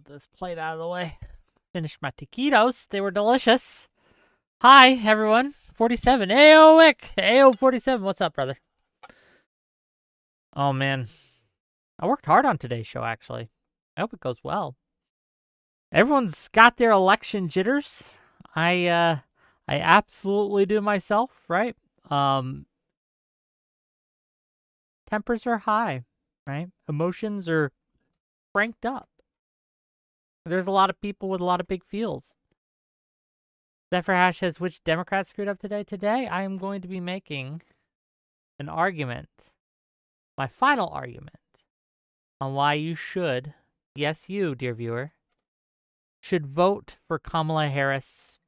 Move this plate out of the way. Finished my taquitos. They were delicious. Hi, everyone. 47. Ayo, Wick. Ayo, 47. What's up, brother? Oh, man. I worked hard on today's show, actually. I hope it goes well. Everyone's got their election jitters. I absolutely do myself, right? Tempers are high, right? Emotions are cranked up. There's a lot of people with a lot of big feels. Zephyr Hash says, which Democrat screwed up today? Today, I am going to be making an argument, my final argument, on why you should, yes, you, dear viewer, should vote for Kamala Harris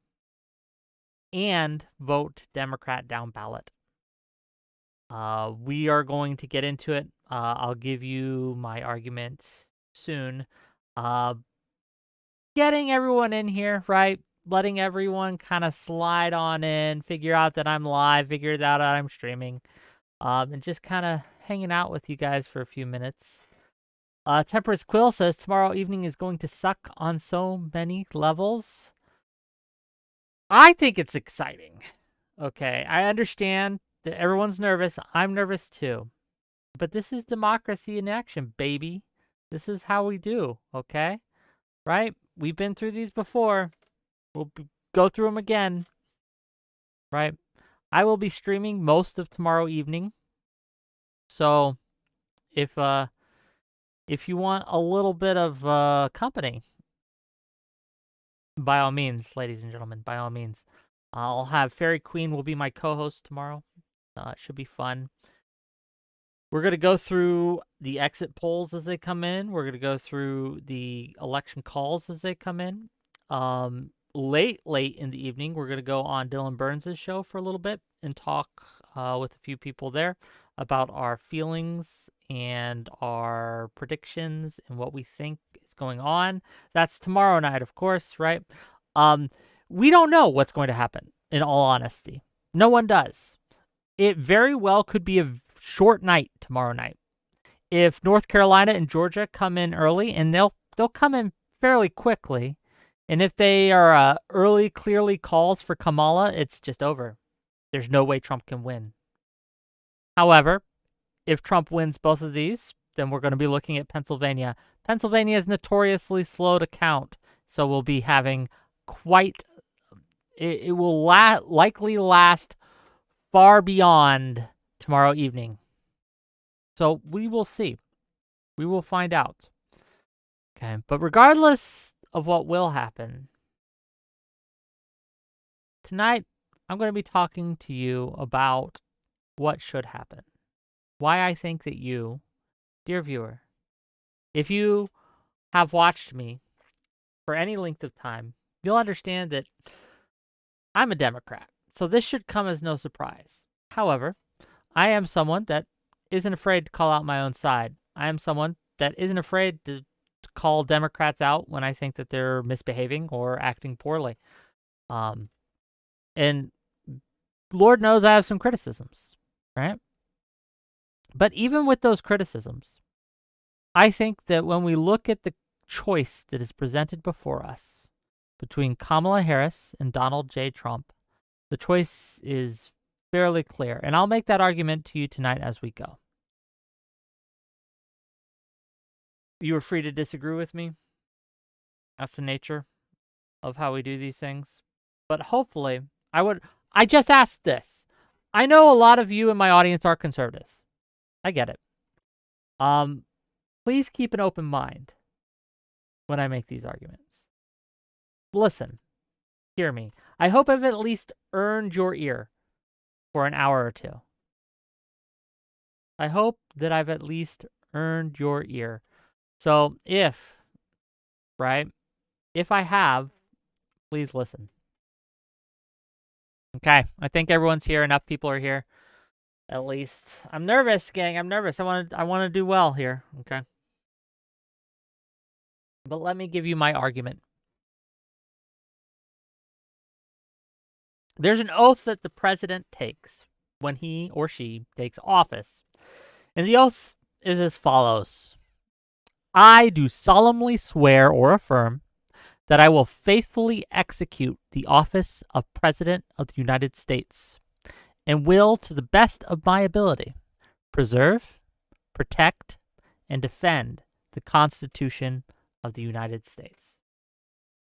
and vote Democrat down ballot. We are going to get into it. I'll give you my argument soon. Getting everyone in here, right? Letting everyone kind of slide on in, figure out that I'm live, figure out that I'm streaming, and just kind of hanging out with you guys for a few minutes. Temperance Quill says, tomorrow evening is going to suck on so many levels. I think it's exciting. Okay, I understand that everyone's nervous. I'm nervous too. But this is democracy in action, baby. This is how we do, okay? Right? We've been through these before. We'll go through them again, right? I will be streaming most of tomorrow evening. So if you want a little bit of company, by all means, ladies and gentlemen, by all means. I'll have Fairy Queen will be my co-host tomorrow. It should be fun. We're going to go through the exit polls as they come in. We're going to go through the election calls as they come in. Late in the evening, we're going to go on Dylan Burns' show for a little bit and talk with a few people there about our feelings and our predictions and what we think is going on. That's tomorrow night, of course, right? We don't know what's going to happen, in all honesty. No one does. It very well could be a short night tomorrow night. If North Carolina and Georgia come in early, and they'll come in fairly quickly, and if they are early, clearly calls for Kamala, it's just over. There's no way Trump can win. However, if Trump wins both of these, then we're going to be looking at Pennsylvania. Pennsylvania is notoriously slow to count, so we'll be having quite... It will likely last far beyond tomorrow evening. So we will see. We will find out. Okay, but regardless of what will happen, tonight I'm going to be talking to you about what should happen. Why I think that you, dear viewer, if you have watched me for any length of time, you'll understand that I'm a Democrat. So this should come as no surprise. However, I am someone that isn't afraid to call out my own side. I am someone that isn't afraid to call Democrats out when I think that they're misbehaving or acting poorly. And Lord knows I have some criticisms, right? But even with those criticisms, I think that when we look at the choice that is presented before us between Kamala Harris and Donald J. Trump, the choice is fairly clear. And I'll make that argument to you tonight as we go. You are free to disagree with me. That's the nature of how we do these things. But hopefully, I just asked this. I know a lot of you in my audience are conservatives. I get it. Please keep an open mind when I make these arguments. Listen. Hear me. I hope I've at least earned your ear for an hour or two. I hope that I've at least earned your ear. So if I have, please listen. Okay, I think everyone's here. Enough people are here. At least. I'm nervous, gang. I'm nervous. I want to do well here. Okay. But let me give you my argument. There's an oath that the president takes when he or she takes office. And the oath is as follows. I do solemnly swear or affirm that I will faithfully execute the office of President of the United States and will, to the best of my ability, preserve, protect, and defend the Constitution of the United States.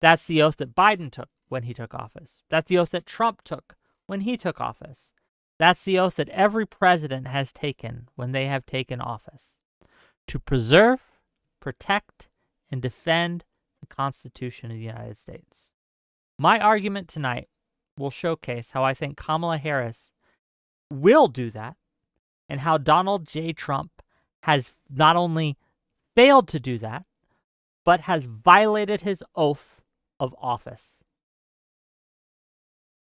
That's the oath that Biden took when he took office. That's the oath that Trump took when he took office. That's the oath that every president has taken when they have taken office. To preserve, protect, and defend the Constitution of the United States. My argument tonight will showcase how I think Kamala Harris will do that and how Donald J. Trump has not only failed to do that, but has violated his oath of office.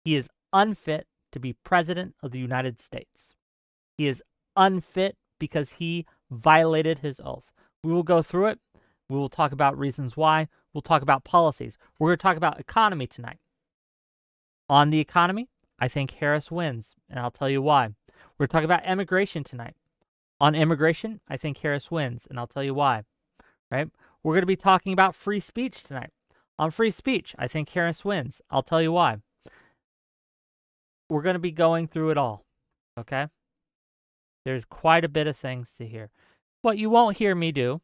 He is unfit to be president of the United States. He is unfit because he violated his oath. We will go through it. We will talk about reasons why. We'll talk about policies. We're going to talk about economy tonight. On the economy, I think Harris wins, and I'll tell you why. We're going to talk about immigration tonight. On immigration, I think Harris wins, and I'll tell you why. Right? We're going to be talking about free speech tonight. On free speech, I think Harris wins. I'll tell you why. We're going to be going through it all. Okay? There's quite a bit of things to hear. What you won't hear me do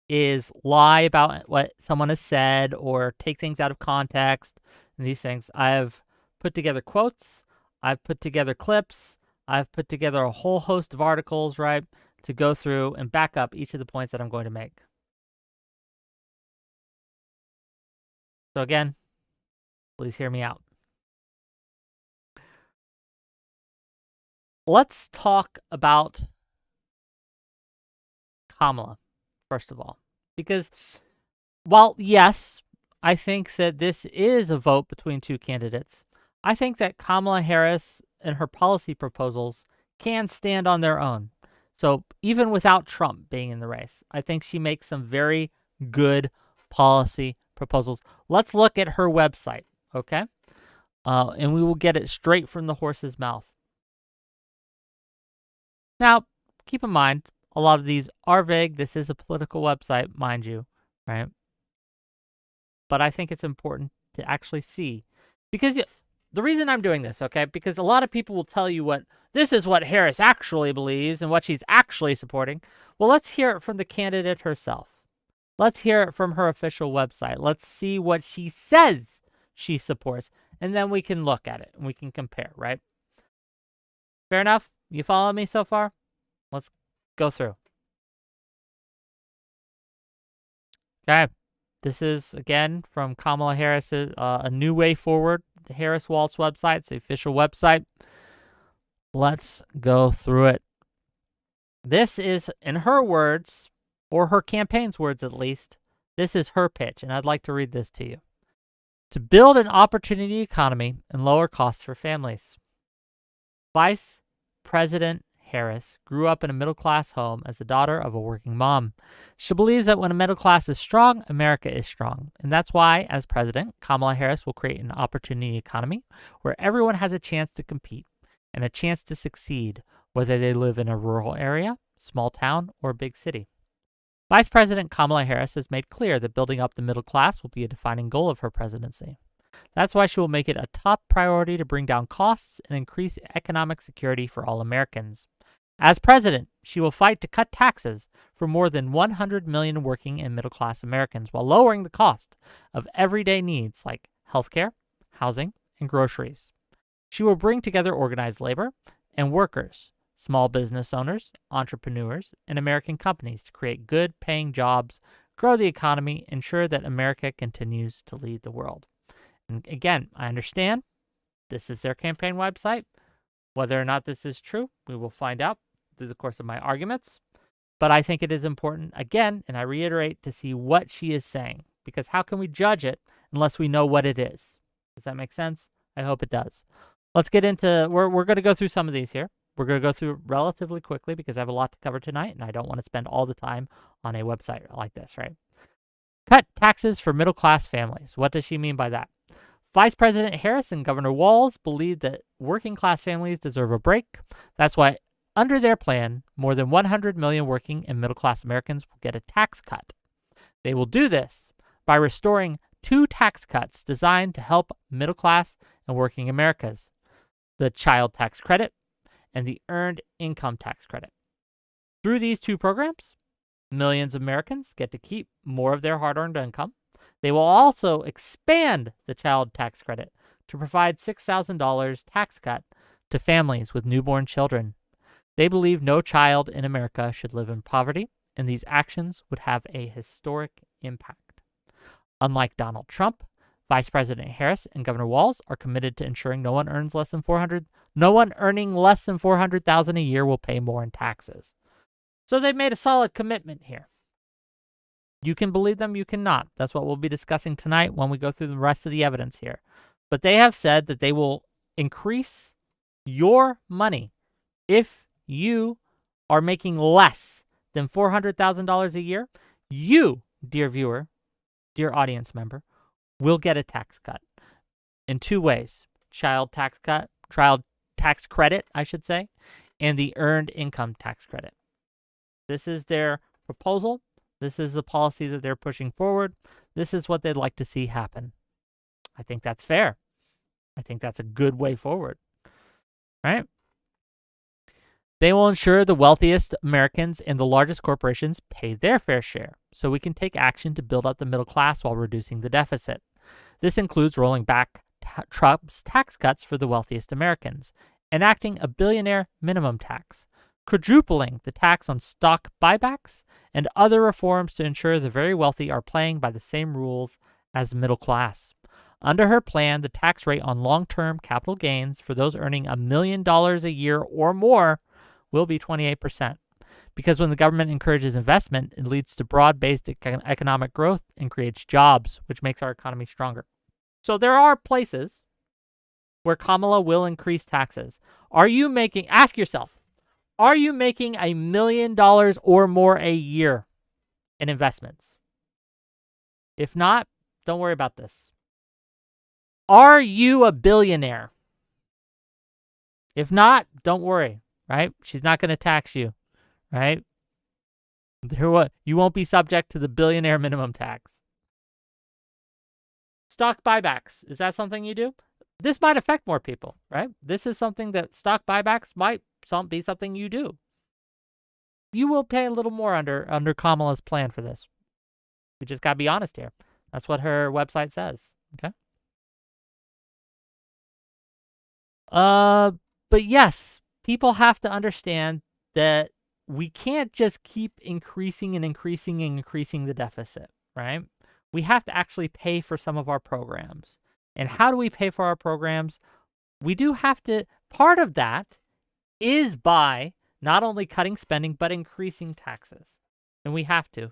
is lie about what someone has said or take things out of context and these things. I've put together quotes. I've put together clips. I've put together a whole host of articles, right, to go through and back up each of the points that I'm going to make. So again, please hear me out. Let's talk about Kamala, first of all. Because while, yes, I think that this is a vote between two candidates, I think that Kamala Harris and her policy proposals can stand on their own. So even without Trump being in the race, I think she makes some very good policy proposals. Let's look at her website, okay? And we will get it straight from the horse's mouth. Now, keep in mind, a lot of these are vague. This is a political website, mind you, right? But I think it's important to actually see. Because the reason I'm doing this, okay, because a lot of people will tell you this is what Harris actually believes and what she's actually supporting. Well, let's hear it from the candidate herself. Let's hear it from her official website. Let's see what she says she supports. And then we can look at it and we can compare, right? Fair enough? You follow me so far? Let's go through. Okay. This is, again, from Kamala Harris's A New Way Forward, the Harris Waltz website. It's the official website. Let's go through it. This is, in her words, or her campaign's words at least, this is her pitch, and I'd like to read this to you. To build an opportunity economy and lower costs for families. Vice President Harris grew up in a middle-class home as the daughter of a working mom. She believes that when a middle class is strong, America is strong. And that's why, as president, Kamala Harris will create an opportunity economy where everyone has a chance to compete and a chance to succeed, whether they live in a rural area, small town, or big city. Vice President Kamala Harris has made clear that building up the middle class will be a defining goal of her presidency. That's why she will make it a top priority to bring down costs and increase economic security for all Americans. As president, she will fight to cut taxes for more than 100 million working and middle-class Americans while lowering the cost of everyday needs like healthcare, housing, and groceries. She will bring together organized labor and workers, small business owners, entrepreneurs, and American companies to create good-paying jobs, grow the economy, ensure that America continues to lead the world. And again, I understand this is their campaign website. Whether or not this is true, we will find out through the course of my arguments. But I think it is important, again, and I reiterate, to see what she is saying. Because how can we judge it unless we know what it is? Does that make sense? I hope it does. Let's get into, we're going to go through some of these here. We're going to go through relatively quickly because I have a lot to cover tonight, and I don't want to spend all the time on a website like this, right? Cut taxes for middle-class families. What does she mean by that? Vice President Harris and Governor Walz believe that working-class families deserve a break. That's why Under their plan, more than 100 million working and middle-class Americans will get a tax cut. They will do this by restoring two tax cuts designed to help middle-class and working Americans: the child tax credit and the earned income tax credit. Through these two programs, millions of Americans get to keep more of their hard-earned income. They will also expand the child tax credit to provide $6,000 tax cut to families with newborn children. They believe no child in America should live in poverty, and these actions would have a historic impact. Unlike Donald Trump, Vice President Harris and Governor Walz are committed to ensuring no one earning less than $400,000 a year will pay more in taxes. So they've made a solid commitment here. You can believe them, you cannot. That's what we'll be discussing tonight when we go through the rest of the evidence here. But they have said that they will increase your money if you are making less than $400,000 a year. You, dear viewer, dear audience member, will get a tax cut in two ways: child tax credit, I should say, and the earned income tax credit. This is their proposal. This is the policy that they're pushing forward. This is what they'd like to see happen. I think that's fair. I think that's a good way forward, right? They will ensure the wealthiest Americans and the largest corporations pay their fair share, so we can take action to build up the middle class while reducing the deficit. This includes rolling back Trump's tax cuts for the wealthiest Americans, enacting a billionaire minimum tax, quadrupling the tax on stock buybacks, and other reforms to ensure the very wealthy are playing by the same rules as the middle class. Under her plan, the tax rate on long-term capital gains for those earning $1 million a year or more will be 28%. Because when the government encourages investment, it leads to broad-based economic growth and creates jobs, which makes our economy stronger. So there are places where Kamala will increase taxes. Ask yourself, are you making $1 million or more a year in investments? If not, don't worry about this. Are you a billionaire? If not, don't worry, right? She's not going to tax you, right? You won't be subject to the billionaire minimum tax. Stock buybacks, is that something you do? This might affect more people, right? This is something that stock buybacks might be something you do. You will pay a little more under Kamala's plan for this. We just got to be honest here. That's what her website says, okay? But yes, people have to understand that we can't just keep increasing the deficit, right? We have to actually pay for some of our programs. And how do we pay for our programs? We do have to, part of that is by not only cutting spending, but increasing taxes. And we have to.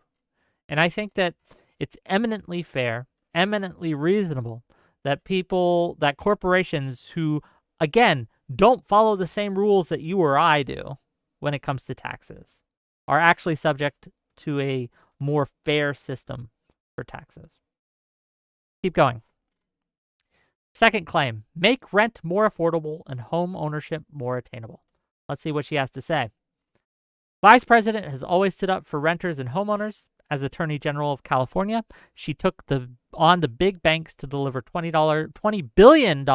And I think that it's eminently fair, eminently reasonable that corporations who, again, don't follow the same rules that you or I do when it comes to taxes are actually subject to a more fair system for taxes. Keep going. Second claim, make rent more affordable and home ownership more attainable. Let's see what she has to say. Vice President has always stood up for renters and homeowners. As Attorney General of California, she took on the big banks to deliver $20 billion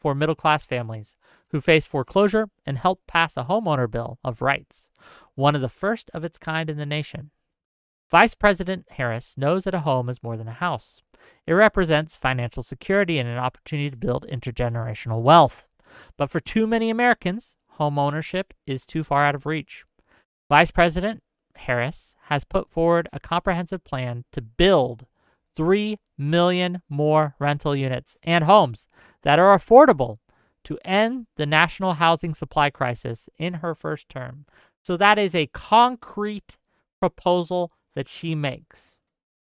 for middle-class families who face foreclosure and helped pass a homeowner bill of rights, one of the first of its kind in the nation. Vice President Harris knows that a home is more than a house. It represents financial security and an opportunity to build intergenerational wealth. But for too many Americans, home ownership is too far out of reach. Vice President Harris has put forward a comprehensive plan to build 3 million more rental units and homes that are affordable to end the national housing supply crisis in her first term. So that is a concrete proposal that she makes.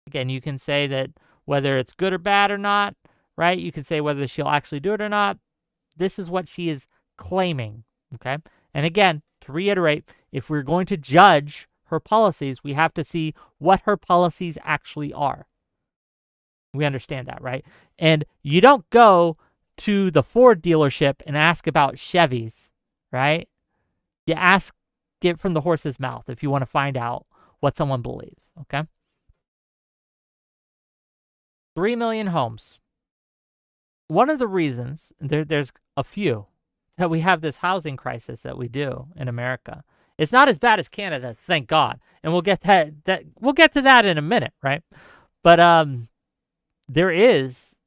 Again, you can say that whether it's good or bad or not, right? You can say whether she'll actually do it or not. This is what she is claiming, okay? And again, to reiterate, if we're going to judge her policies, we have to see what her policies actually are. We understand that, right? And you don't go to the Ford dealership and ask about Chevys, right? You ask it from the horse's mouth if you want to find out what someone believes, okay? 3 million homes. One of the reasons, there's a few, that we have this housing crisis that we do in America. It's not as bad as Canada, thank God. And we'll get we'll get to that in a minute, right? But there is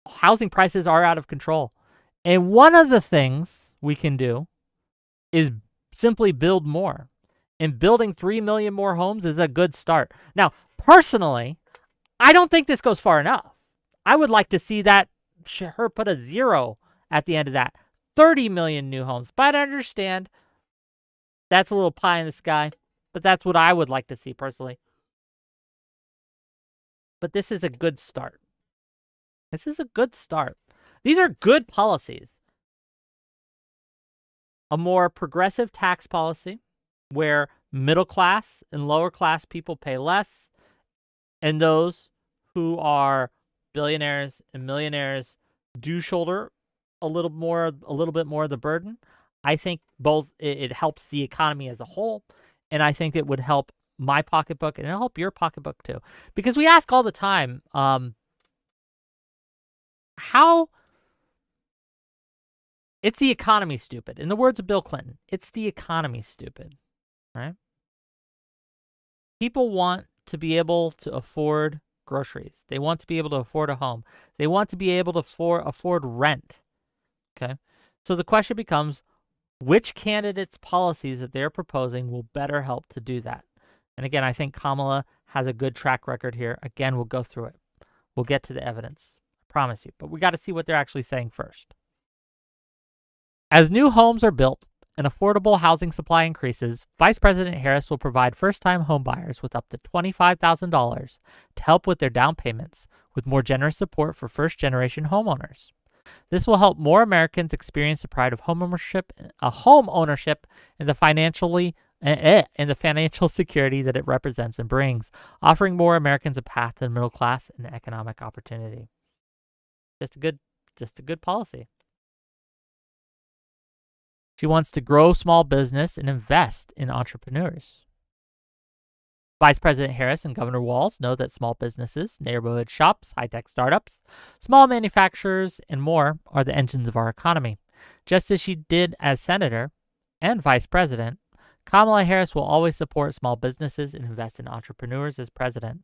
housing prices are out of control. And one of the things we can do is simply build more. And building 3 million more homes is a good start. Now, personally, I don't think this goes far enough. I would like to see that her put a 0 at the end of that. 30 million new homes. But I understand that's a little pie in the sky. But that's what I would like to see personally. But this is a good start. This is a good start. These are good policies. A more progressive tax policy where middle class and lower class people pay less, and those who are billionaires and millionaires do shoulder a little bit more of the burden. I think both it helps the economy as a whole, and I think it would help my pocketbook, and it'll help your pocketbook too. Because we ask all the time, how it's the economy, stupid. In the words of Bill Clinton, it's the economy, stupid, right? People want to be able to afford groceries. They want to be able to afford a home. They want to be able to afford rent, okay? So the question becomes, which candidates' policies that they're proposing will better help to do that? And again, I think Kamala has a good track record here. Again, we'll go through it. We'll get to the evidence. I promise you. But we got to see what they're actually saying first. As new homes are built and affordable housing supply increases, Vice President Harris will provide first-time homebuyers with up to $25,000 to help with their down payments, with more generous support for first-generation homeowners. This will help more Americans experience the pride of home ownership and the financial security that it represents and brings, offering more Americans a path to the middle class and economic opportunity. Just a good policy. She wants to grow small business and invest in entrepreneurs. Vice President Harris and Governor Walz know that small businesses, neighborhood shops, high-tech startups, small manufacturers, and more are the engines of our economy. Just as she did as senator and vice president, Kamala Harris will always support small businesses and invest in entrepreneurs as president.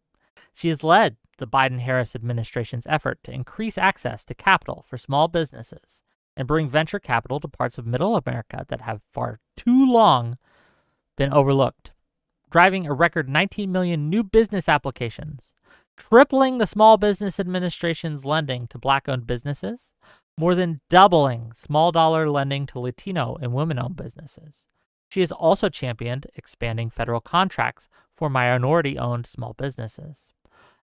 She has led the Biden-Harris administration's effort to increase access to capital for small businesses and bring venture capital to parts of middle America that have far too long been overlooked, driving a record 19 million new business applications, tripling the Small Business Administration's lending to Black-owned businesses, more than doubling small-dollar lending to Latino and women-owned businesses. She has also championed expanding federal contracts for minority-owned small businesses.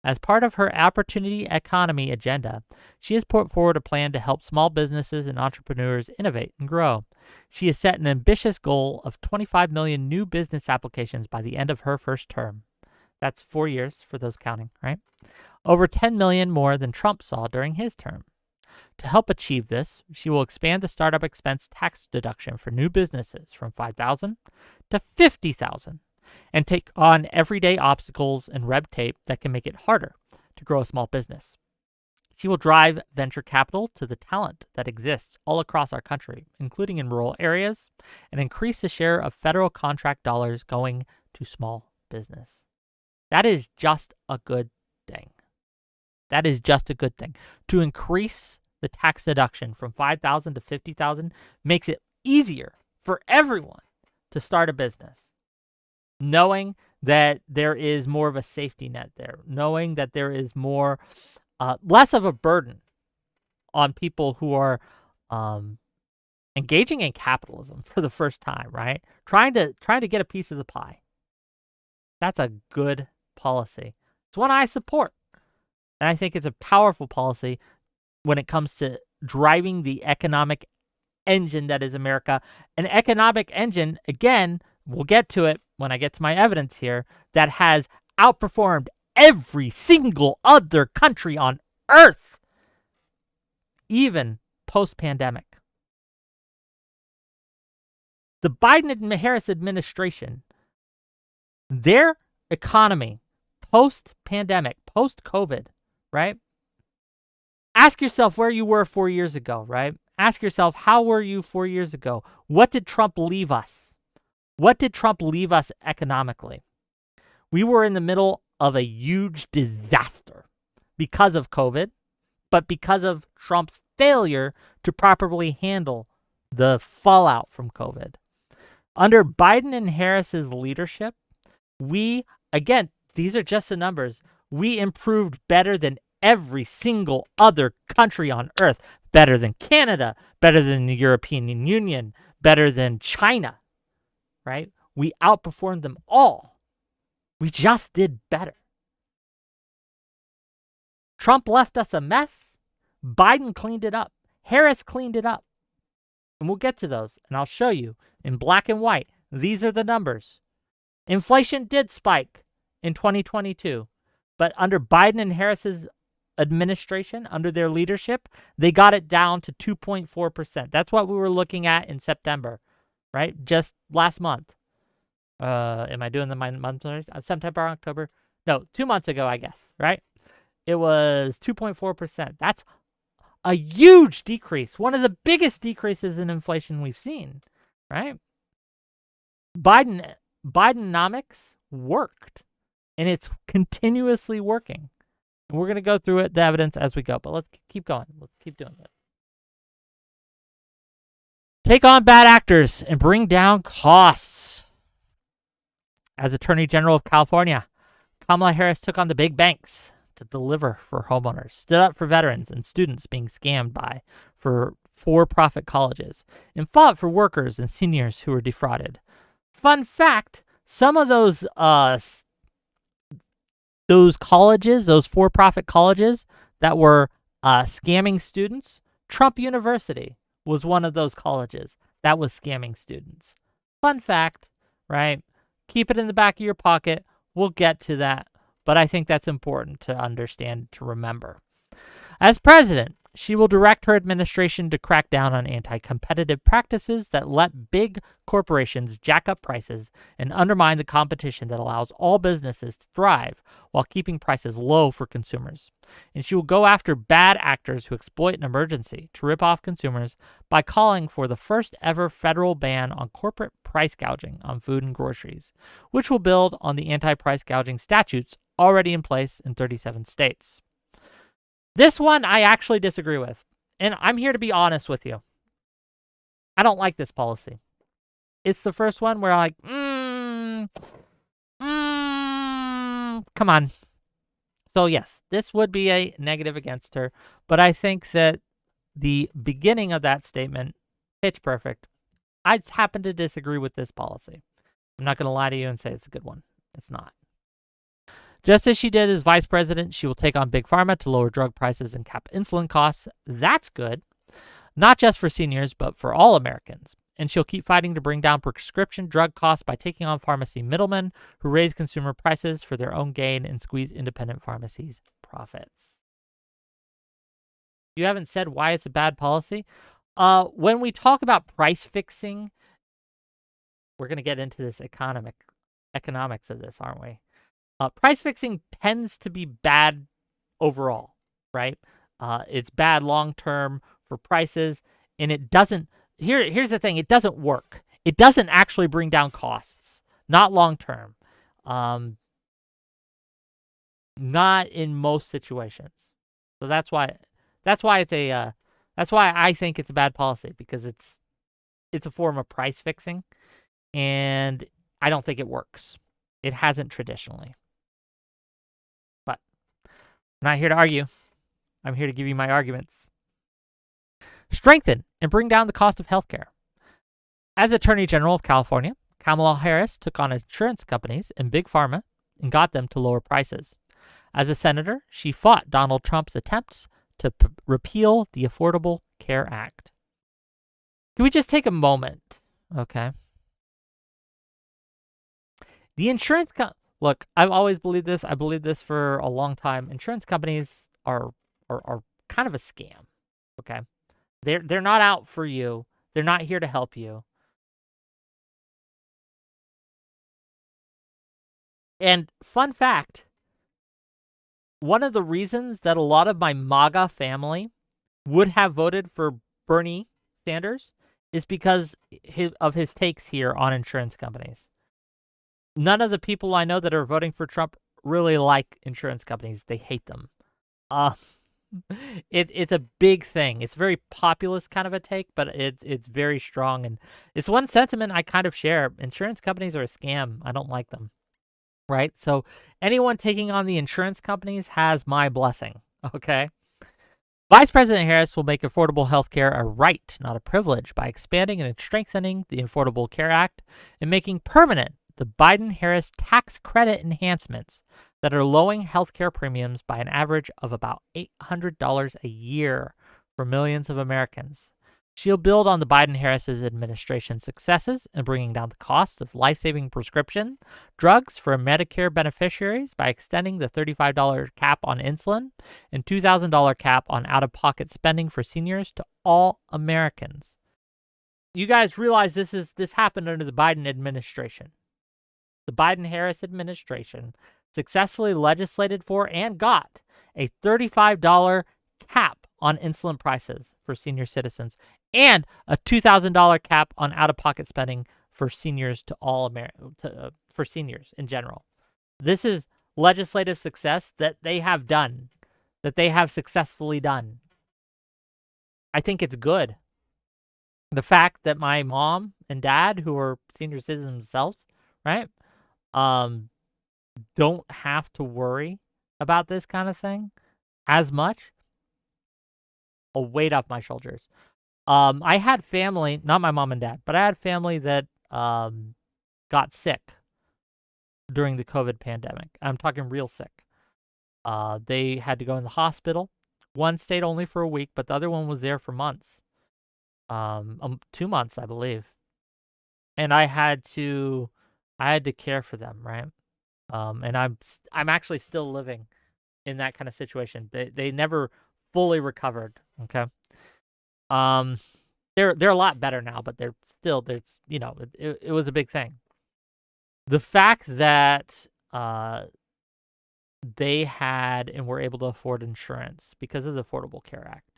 As part of her opportunity economy agenda, she has put forward a plan to help small businesses and entrepreneurs innovate and grow. She has set an ambitious goal of 25 million new business applications by the end of her first term. That's 4 years for those counting, right? Over 10 million more than Trump saw during his term. To help achieve this, she will expand the startup expense tax deduction for new businesses from $5,000 to $50,000 and take on everyday obstacles and red tape that can make it harder to grow a small business. She will drive venture capital to the talent that exists all across our country, including in rural areas, and increase the share of federal contract dollars going to small business. That is just a good thing. That is just a good thing. To increase the tax deduction from $5,000 to $50,000 makes it easier for everyone to start a business, knowing that there is more of a safety net there, knowing that there is more, less of a burden on people who are engaging in capitalism for the first time, right? Trying to get a piece of the pie. That's a good policy. It's one I support. And I think it's a powerful policy when it comes to driving the economic engine that is America. An economic engine, again, we'll get to it when I get to my evidence here, that has outperformed every single other country on earth, even post-pandemic. The Biden and Harris administration, their economy, post-pandemic, post-COVID, right? Ask yourself where you were 4 years ago, right? Ask yourself, how were you 4 years ago? What did Trump leave us? What did Trump leave us economically? We were in the middle of a huge disaster because of COVID, but because of Trump's failure to properly handle the fallout from COVID. Under Biden and Harris's leadership, again, these are just the numbers, we improved better than every single other country on earth, better than Canada, better than the European Union, better than China, right? We outperformed them all. We just did better. Trump left us a mess. Biden cleaned it up. Harris cleaned it up. And we'll get to those, and I'll show you in black and white. These are the numbers. Inflation did spike in 2022, but under Biden and Harris's administration, under their leadership, they got it down to 2.4%. That's what we were looking at in September, right? Just last month. Am I doing the month? September, October? No, 2 months ago, I guess, right? It was 2.4%. That's a huge decrease. One of the biggest decreases in inflation we've seen, right? Bidenomics worked, and it's continuously working. And we're going to go through the evidence as we go, but let's keep going. Let's keep doing it. Take on bad actors and bring down costs. As Attorney General of California, Kamala Harris took on the big banks to deliver for homeowners, stood up for veterans and students being scammed by for-profit colleges, and fought for workers and seniors who were defrauded. Fun fact, some of those colleges, those for-profit colleges that were scamming students, Trump University was one of those colleges that was scamming students. Fun fact, right? Keep it in the back of your pocket. We'll get to that, but I think that's important to understand, to remember. As president, she will direct her administration to crack down on anti-competitive practices that let big corporations jack up prices and undermine the competition that allows all businesses to thrive while keeping prices low for consumers. And she will go after bad actors who exploit an emergency to rip off consumers by calling for the first ever federal ban on corporate price gouging on food and groceries, which will build on the anti-price gouging statutes already in place in 37 states. This one I actually disagree with, and I'm here to be honest with you. I don't like this policy. It's the first one where I'm like, come on. So yes, this would be a negative against her, but I think that the beginning of that statement, pitch perfect. I just happen to disagree with this policy. I'm not going to lie to you and say it's a good one. It's not. Just as she did as vice president, she will take on Big Pharma to lower drug prices and cap insulin costs. That's good. Not just for seniors, but for all Americans. And she'll keep fighting to bring down prescription drug costs by taking on pharmacy middlemen who raise consumer prices for their own gain and squeeze independent pharmacies' profits. You haven't said why it's a bad policy. When we talk about price fixing, we're going to get into this economics of this, aren't we? Price fixing tends to be bad overall, right? It's bad long-term for prices, and it doesn't, here's the thing, it doesn't work. It doesn't actually bring down costs, not long-term. Not in most situations. So that's why it's that's why I think it's a bad policy, because it's a form of price fixing, and I don't think it works. It hasn't traditionally. But I'm not here to argue. I'm here to give you my arguments. Strengthen and bring down the cost of healthcare. As Attorney General of California, Kamala Harris took on insurance companies and Big Pharma and got them to lower prices. As a senator, she fought Donald Trump's attempts to repeal the Affordable Care Act. Can we just take a moment, okay? The insurance look, I've always believed this. I believed this for a long time. Insurance companies are kind of a scam, okay? They're not out for you. They're not here to help you. And fun fact, one of the reasons that a lot of my MAGA family would have voted for Bernie Sanders is because of his takes here on insurance companies. None of the people I know that are voting for Trump really like insurance companies. They hate them. Uh, it's a big thing. It's a very populist kind of a take, but it's very strong. And it's one sentiment I kind of share. Insurance companies are a scam. I don't like them. Right? So anyone taking on the insurance companies has my blessing. Okay? Vice President Harris will make affordable health care a right, not a privilege, by expanding and strengthening the Affordable Care Act and making permanent the Biden-Harris tax credit enhancements that are lowering health care premiums by an average of about $800 a year for millions of Americans. She'll build on the Biden-Harris administration's successes in bringing down the cost of life-saving prescription drugs for Medicare beneficiaries by extending the $35 cap on insulin and $2,000 cap on out-of-pocket spending for seniors to all Americans. You guys realize this happened under the Biden administration. The Biden-Harris administration successfully legislated for and got a $35 cap on insulin prices for senior citizens and a $2,000 cap on out-of-pocket spending for seniors for seniors in general. This is legislative success that they have done, that they have successfully done. I think it's good. The fact that my mom and dad, who are senior citizens themselves, right, don't have to worry about this kind of thing as much, a weight off my shoulders. I had family, not my mom and dad, but I had family that got sick during the COVID pandemic. I'm talking real sick. They had to go in the hospital. One stayed only for a week, but the other one was there for months. 2 months, I believe. And I had to care for them, right? And I'm actually still living in that kind of situation. They never fully recovered. Okay. They're a lot better now, but there's it was a big thing. The fact that they had and were able to afford insurance because of the Affordable Care Act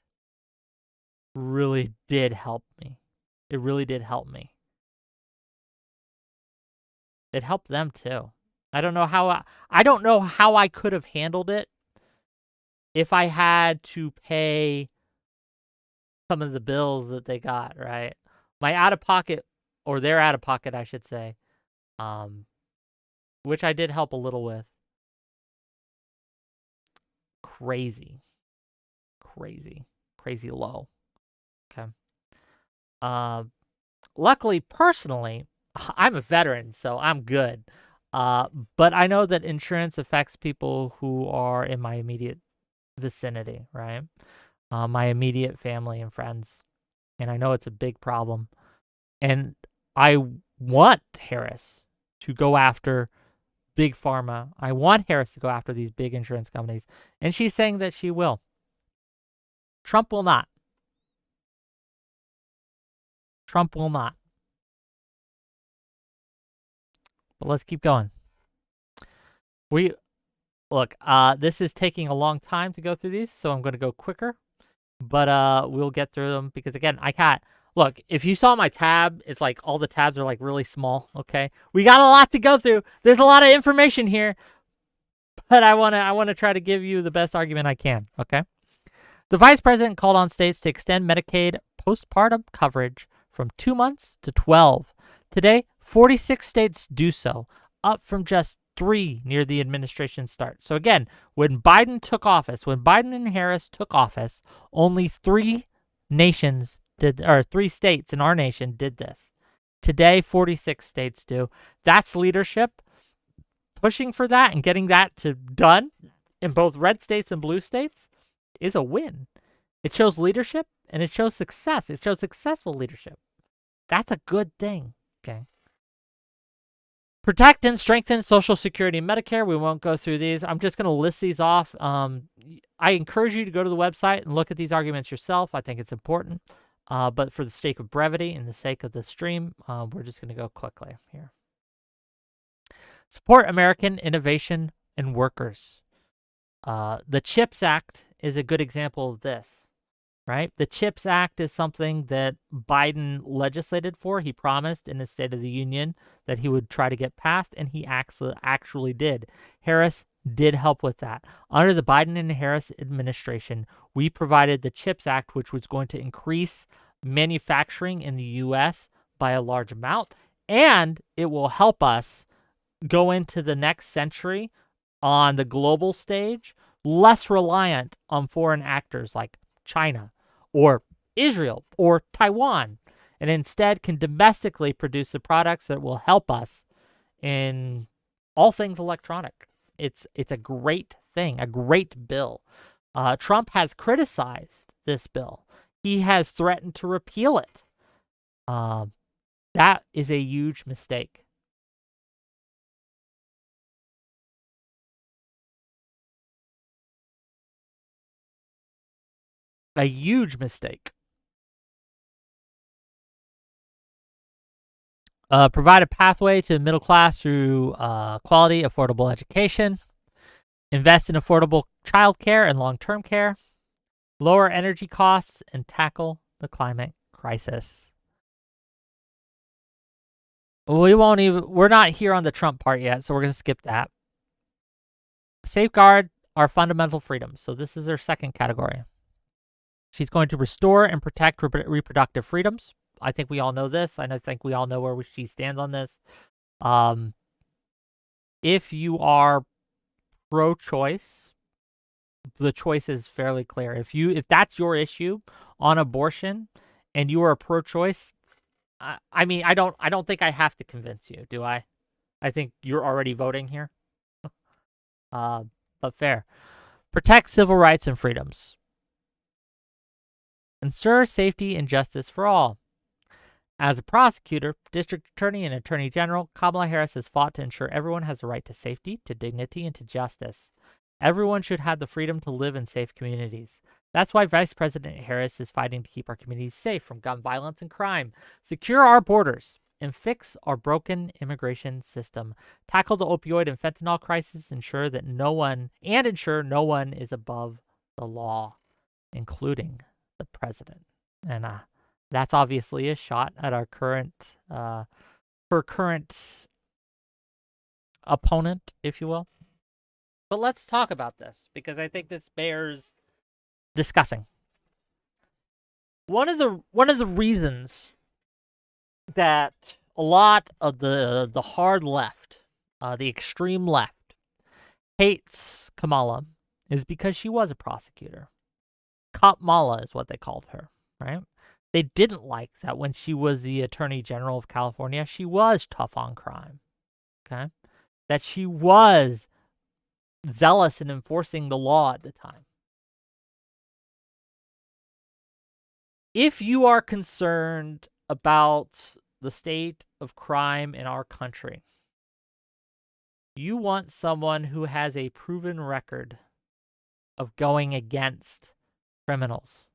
really did help me. It really did help me. It helped them too. I don't know how I could have handled it if I had to pay some of the bills that they got, right? My out-of-pocket, or their out-of-pocket, I should say, which I did help a little with. Crazy low. Okay. Luckily, personally, I'm a veteran, so I'm good. But I know that insurance affects people who are in my immediate vicinity, right? My immediate family and friends. And I know it's a big problem. And I want Harris to go after big pharma. I want Harris to go after these big insurance companies. And she's saying that she will. Trump will not. Trump will not. But let's keep going. This is taking a long time to go through these, so I'm going to go quicker. But we'll get through them because, again, I can't. Look, if you saw my tab, it's like all the tabs are like really small, okay? We got a lot to go through. There's a lot of information here, but I want to try to give you the best argument I can, okay? The vice president called on states to extend Medicaid postpartum coverage from 2 months to 12. Today, 46 states do so, up from just 3 near the administration's start. So again, when Biden and Harris took office, only 3 states in our nation did this. Today, 46 states do. That's leadership. Pushing for that and getting that done in both red states and blue states is a win. It shows leadership and it shows success. It shows successful leadership. That's a good thing. Okay. Protect and strengthen Social Security and Medicare. We won't go through these. I'm just going to list these off. I encourage you to go to the website and look at these arguments yourself. I think it's important. But for the sake of brevity and the sake of the stream, we're just going to go quickly here. Support American innovation and workers. The CHIPS Act is a good example of this, right? The CHIPS Act is something that Biden legislated for. He promised in his State of the Union that he would try to get passed, and he actually did. Harris did help with that. Under the Biden and Harris administration, we provided the CHIPS Act, which was going to increase manufacturing in the U.S. by a large amount, and it will help us go into the next century on the global stage less reliant on foreign actors like China or Israel or Taiwan, and instead can domestically produce the products that will help us in all things electronic. It's a great thing, a great bill. Trump has criticized this bill. He has threatened to repeal it. That is a huge mistake. A huge mistake. Provide a pathway to the middle class through quality, affordable education. Invest in affordable childcare and long-term care. Lower energy costs and tackle the climate crisis. We're not here on the Trump part yet, so we're going to skip that. Safeguard our fundamental freedoms. So this is our second category. She's going to restore and protect reproductive freedoms. I think we all know this. I think we all know where she stands on this. If you are pro-choice, the choice is fairly clear. If that's your issue on abortion and you are pro-choice, I mean, I don't think I have to convince you, do I? I think you're already voting here. But fair. Protect civil rights and freedoms. Ensure safety and justice for all. As a prosecutor, district attorney, and attorney general, Kamala Harris has fought to ensure everyone has a right to safety, to dignity, and to justice. Everyone should have the freedom to live in safe communities. That's why Vice President Harris is fighting to keep our communities safe from gun violence and crime, secure our borders, and fix our broken immigration system, tackle the opioid and fentanyl crisis, ensure no one is above the law, including the president. And that's obviously a shot at our current opponent, if you will. But let's talk about this, because I think this bears discussing. One of the reasons that a lot of the hard left, the extreme left, hates Kamala is because she was a prosecutor. Kamala is what they called her, right? They didn't like that when she was the Attorney General of California, she was tough on crime, okay? That she was zealous in enforcing the law at the time. If you are concerned about the state of crime in our country, you want someone who has a proven record of going against criminals.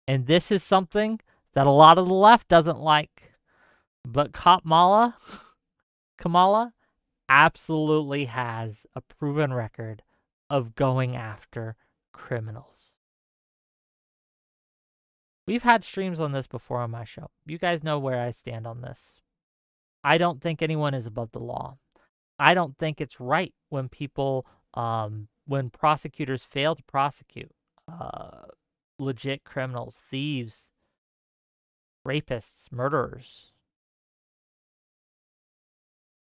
And this is something that a lot of the left doesn't like. But Kamala absolutely has a proven record of going after criminals. We've had streams on this before on my show. You guys know where I stand on this. I don't think anyone is above the law. I don't think it's right when when prosecutors fail to prosecute legit criminals, thieves, rapists, murderers.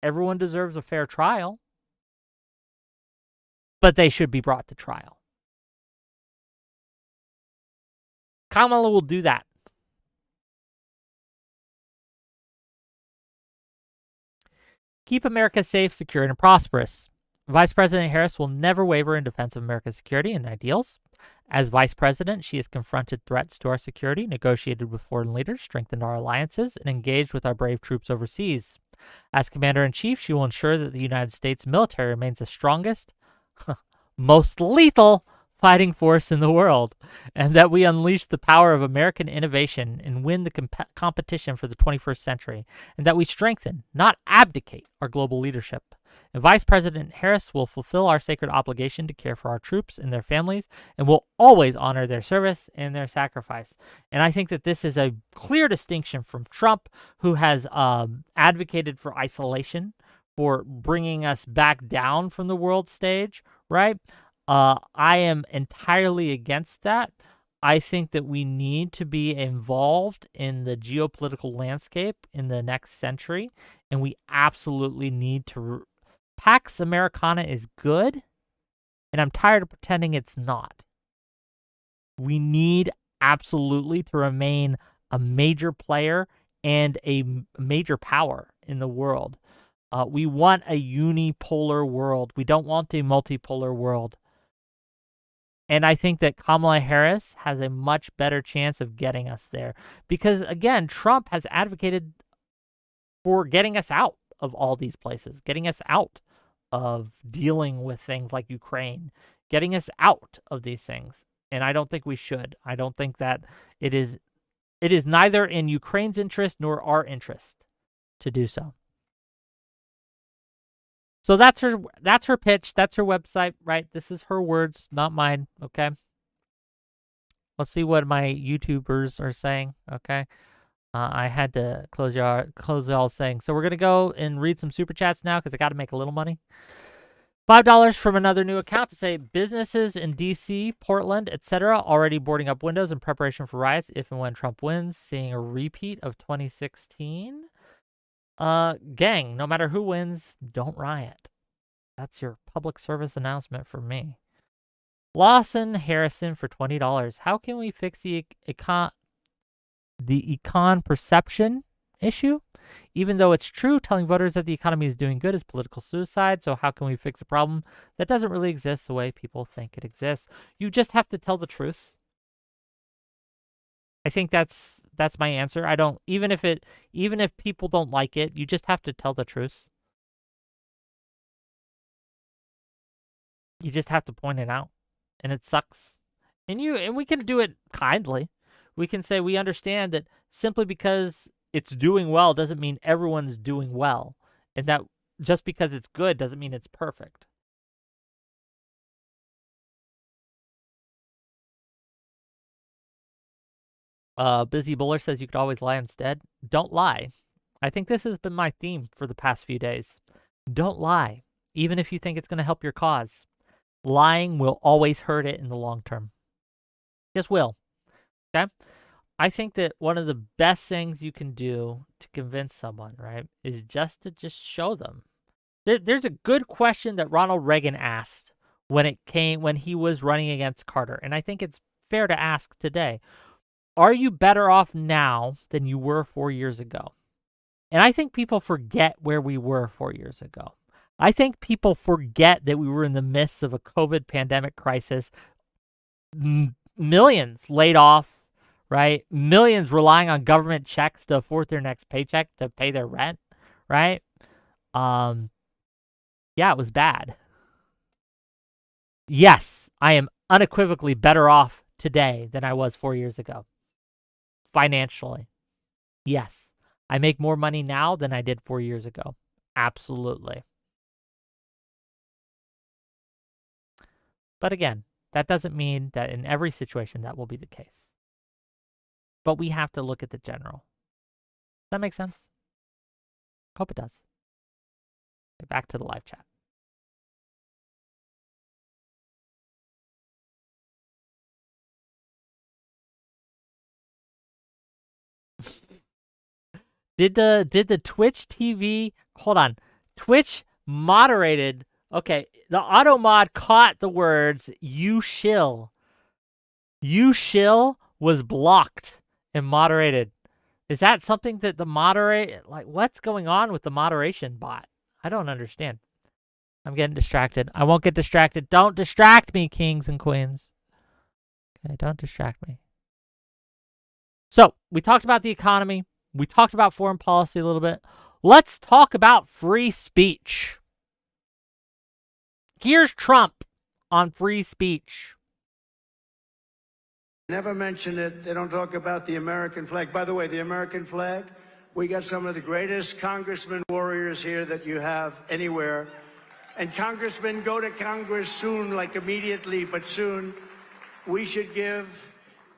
Everyone deserves a fair trial, but they should be brought to trial. Kamala will do that. Keep America safe, secure, and prosperous. Vice President Harris will never waver in defense of America's security and ideals. As Vice President, she has confronted threats to our security, negotiated with foreign leaders, strengthened our alliances, and engaged with our brave troops overseas. As Commander-in-Chief, she will ensure that the United States military remains the strongest, most lethal fighting force in the world, and that we unleash the power of American innovation and win the competition for the 21st century, and that we strengthen, not abdicate, our global leadership. And Vice President Harris will fulfill our sacred obligation to care for our troops and their families, and will always honor their service and their sacrifice. And I think that this is a clear distinction from Trump, who has advocated for isolation, for bringing us back down from the world stage, right? I am entirely against that. I think that we need to be involved in the geopolitical landscape in the next century, and we absolutely need to. Pax Americana is good, and I'm tired of pretending it's not. We need absolutely to remain a major player and a major power in the world. We want a unipolar world. We don't want a multipolar world. And I think that Kamala Harris has a much better chance of getting us there. Because, again, Trump has advocated for getting us out of all these places, getting us out of dealing with things like Ukraine, getting us out of these things. And I don't think we should. I don't think that it is neither in Ukraine's interest nor our interest to do so. So that's her pitch. That's her website, right? This is her words, not mine, okay? Let's see what my YouTubers are saying, okay? I had to close y'all saying. So we're going to go and read some super chats now because I got to make a little money. $5 from another new account to say businesses in D.C., Portland, etc. already boarding up windows in preparation for riots if and when Trump wins, seeing a repeat of 2016. Gang, no matter who wins, don't riot. That's your public service announcement for me. Lawson Harrison for $20. How can we fix the econ perception issue? Even though it's true, telling voters that the economy is doing good is political suicide. So how can we fix a problem that doesn't really exist the way people think it exists? You just have to tell the truth. I think that's my answer. I don't even if people don't like it, you just have to tell the truth. You just have to point it out. And it sucks. And we can do it kindly. We can say we understand that simply because it's doing well doesn't mean everyone's doing well. And that just because it's good doesn't mean it's perfect. Busy Buller says you could always lie instead. Don't lie. I think this has been my theme for the past few days. Don't lie, even if you think it's going to help your cause. Lying will always hurt it in the long term. Just will. Okay? I think that one of the best things you can do to convince someone, right, is just to show them. There's a good question that Ronald Reagan asked when he was running against Carter, and I think it's fair to ask today. Are you better off now than you were 4 years ago? And I think people forget where we were 4 years ago. I think people forget that we were in the midst of a COVID pandemic crisis. Millions laid off, right? Millions relying on government checks to afford their next paycheck to pay their rent, right? Yeah, it was bad. Yes, I am unequivocally better off today than I was 4 years ago. Financially. Yes. I make more money now than I did 4 years ago. Absolutely. But again, that doesn't mean that in every situation that will be the case. But we have to look at the general. Does that make sense? Hope it does. Okay, back to the live chat. Did the Twitch TV, hold on, Twitch moderated, okay, the auto mod caught the words, you shill. You shill was blocked and moderated. Is that something that the like, what's going on with the moderation bot? I don't understand. I'm getting distracted. I won't get distracted. Don't distract me, kings and queens. Okay, don't distract me. So, we talked about the economy. We talked about foreign policy a little bit. Let's talk about free speech. Here's Trump on free speech. Never mention it. They don't talk about the American flag. By the way, the American flag, we got some of the greatest congressmen warriors here that you have anywhere. And congressmen, go to Congress soon, like immediately, but soon. We should give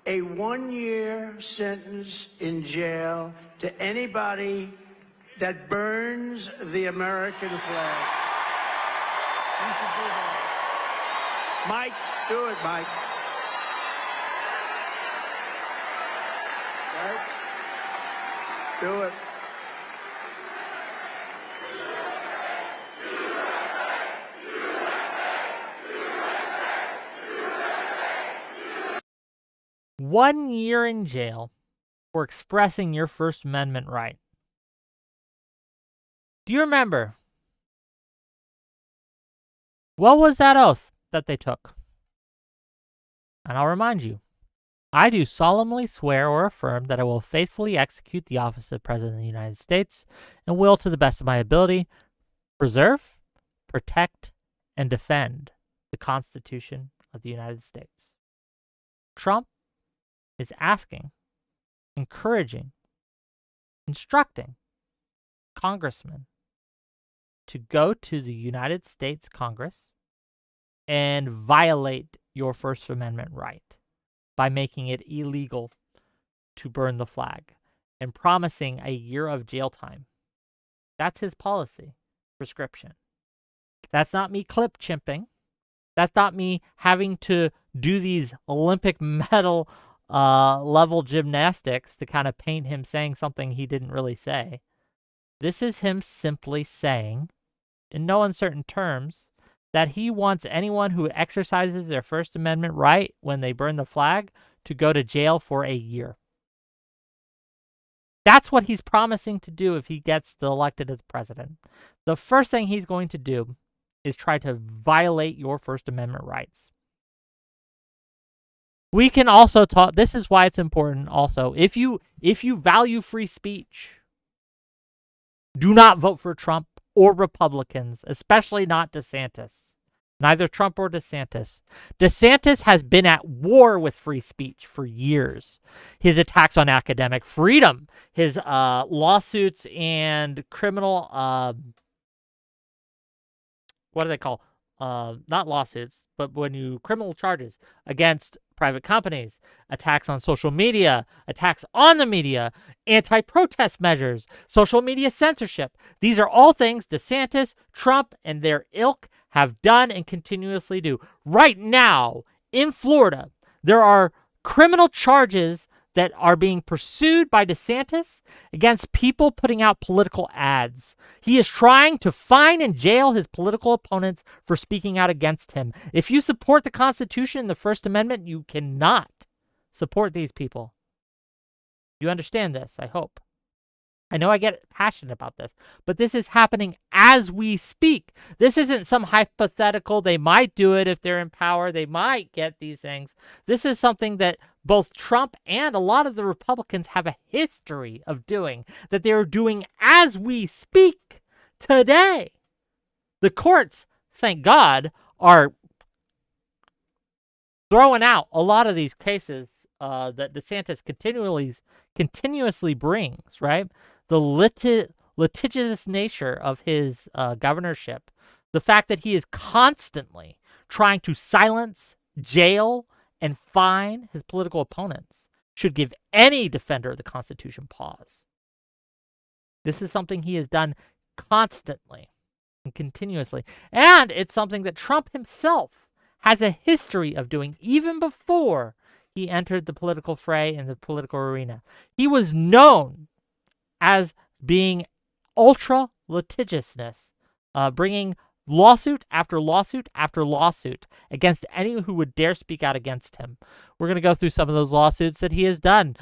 a 1-year sentence in jail to anybody that burns the American flag. We should do that. Mike, do it, Mike. Right? Do it. 1 year in jail for expressing your First Amendment right. Do you remember? What was that oath that they took? And I'll remind you. I do solemnly swear or affirm that I will faithfully execute the office of President of the United States and will, to the best of my ability, preserve, protect, and defend the Constitution of the United States. Trump is asking, encouraging, instructing congressmen to go to the United States Congress and violate your First Amendment right by making it illegal to burn the flag and promising a year of jail time. That's his policy prescription. That's not me clip chimping. That's not me having to do these Olympic medal level gymnastics to kind of paint him saying something he didn't really say. This is him simply saying, in no uncertain terms, that he wants anyone who exercises their First Amendment right when they burn the flag to go to jail for a year. That's what he's promising to do if he gets elected as president. The first thing he's going to do is try to violate your First Amendment rights. We can also talk, this is why it's important also, if you value free speech, do not vote for Trump or Republicans, especially not DeSantis. Neither Trump or DeSantis. DeSantis has been at war with free speech for years. His attacks on academic freedom, his lawsuits and criminal, what do they call? Not lawsuits, but criminal charges against private companies, attacks on social media, attacks on the media, anti-protest measures, social media censorship. These are all things DeSantis, Trump, and their ilk have done and continuously do. Right now, in Florida, there are criminal charges that are being pursued by DeSantis against people putting out political ads. He is trying to fine and jail his political opponents for speaking out against him. If you support the Constitution and the First Amendment, you cannot support these people. You understand this, I hope. I know I get passionate about this, but this is happening as we speak. This isn't some hypothetical, they might do it if they're in power, they might get these things. This is something that both Trump and a lot of the Republicans have a history of doing, that they're doing as we speak today. The courts, thank God, are throwing out a lot of these cases that DeSantis continuously brings, right? The litigious nature of his governorship, the fact that he is constantly trying to silence, jail, and fine his political opponents should give any defender of the Constitution pause. This is something he has done constantly and continuously. And it's something that Trump himself has a history of doing even before he entered the political fray in the political arena. He was known as being ultra litigiousness, bringing lawsuit after lawsuit after lawsuit against anyone who would dare speak out against him. We're going to go through some of those lawsuits that he has done.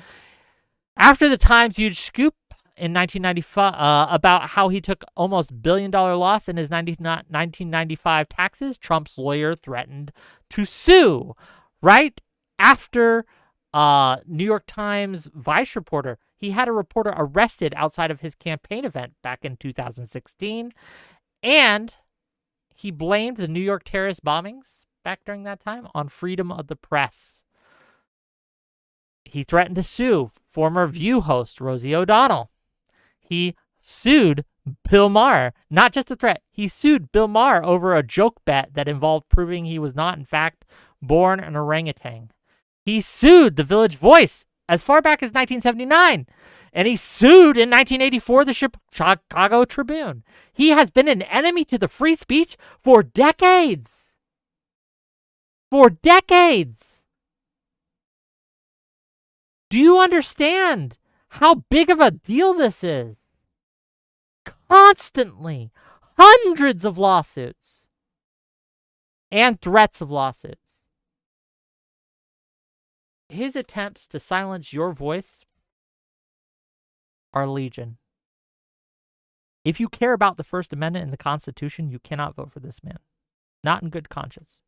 After the Times huge scoop in 1995 about how he took almost $1 billion loss in his 1995 taxes, Trump's lawyer threatened to sue. Right after New York Times Vice reporter, he had a reporter arrested outside of his campaign event back in 2016, and he blamed the New York terrorist bombings back during that time on freedom of the press. He threatened to sue former View host Rosie O'Donnell. He sued Bill Maher. Not just a threat. He sued Bill Maher over a joke bet that involved proving he was not, in fact, born an orangutan. He sued the Village Voice as far back as 1979. And he sued in 1984 the Chicago Tribune. He has been an enemy to the free speech for decades. For decades. Do you understand how big of a deal this is? Constantly. Hundreds of lawsuits. And threats of lawsuits. His attempts to silence your voice are legion. If you care about the First Amendment and the Constitution, you cannot vote for this man. Not in good conscience.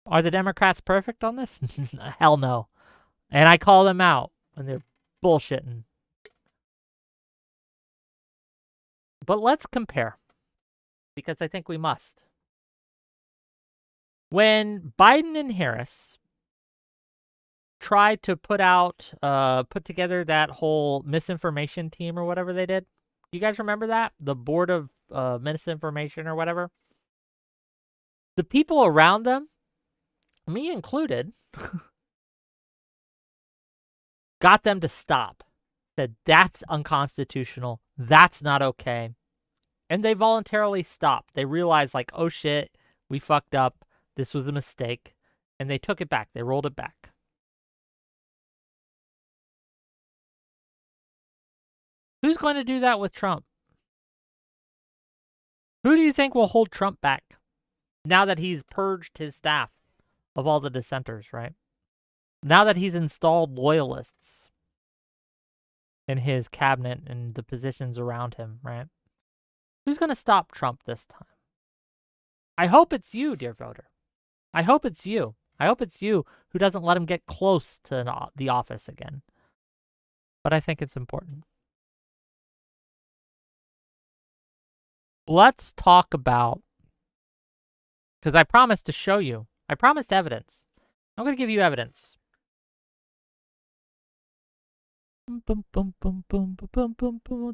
Are the Democrats perfect on this? Hell no. And I call them out when they're bullshitting. But let's compare, because I think we must. When Biden and Harris tried to put together that whole misinformation team or whatever they did, do you guys remember that? The board of misinformation or whatever? The people around them, me included, got them to stop. Said, that's unconstitutional. That's not okay. And they voluntarily stopped. They realized, like, oh shit, we fucked up. This was a mistake. And they took it back. They rolled it back. Who's going to do that with Trump? Who do you think will hold Trump back now that he's purged his staff of all the dissenters, right? Now that he's installed loyalists in his cabinet and the positions around him, right? Who's going to stop Trump this time? I hope it's you, dear voter. I hope it's you. I hope it's you who doesn't let him get close to the office again. But I think it's important. Let's talk about, because I promised to show you. I promised evidence. I'm going to give you evidence.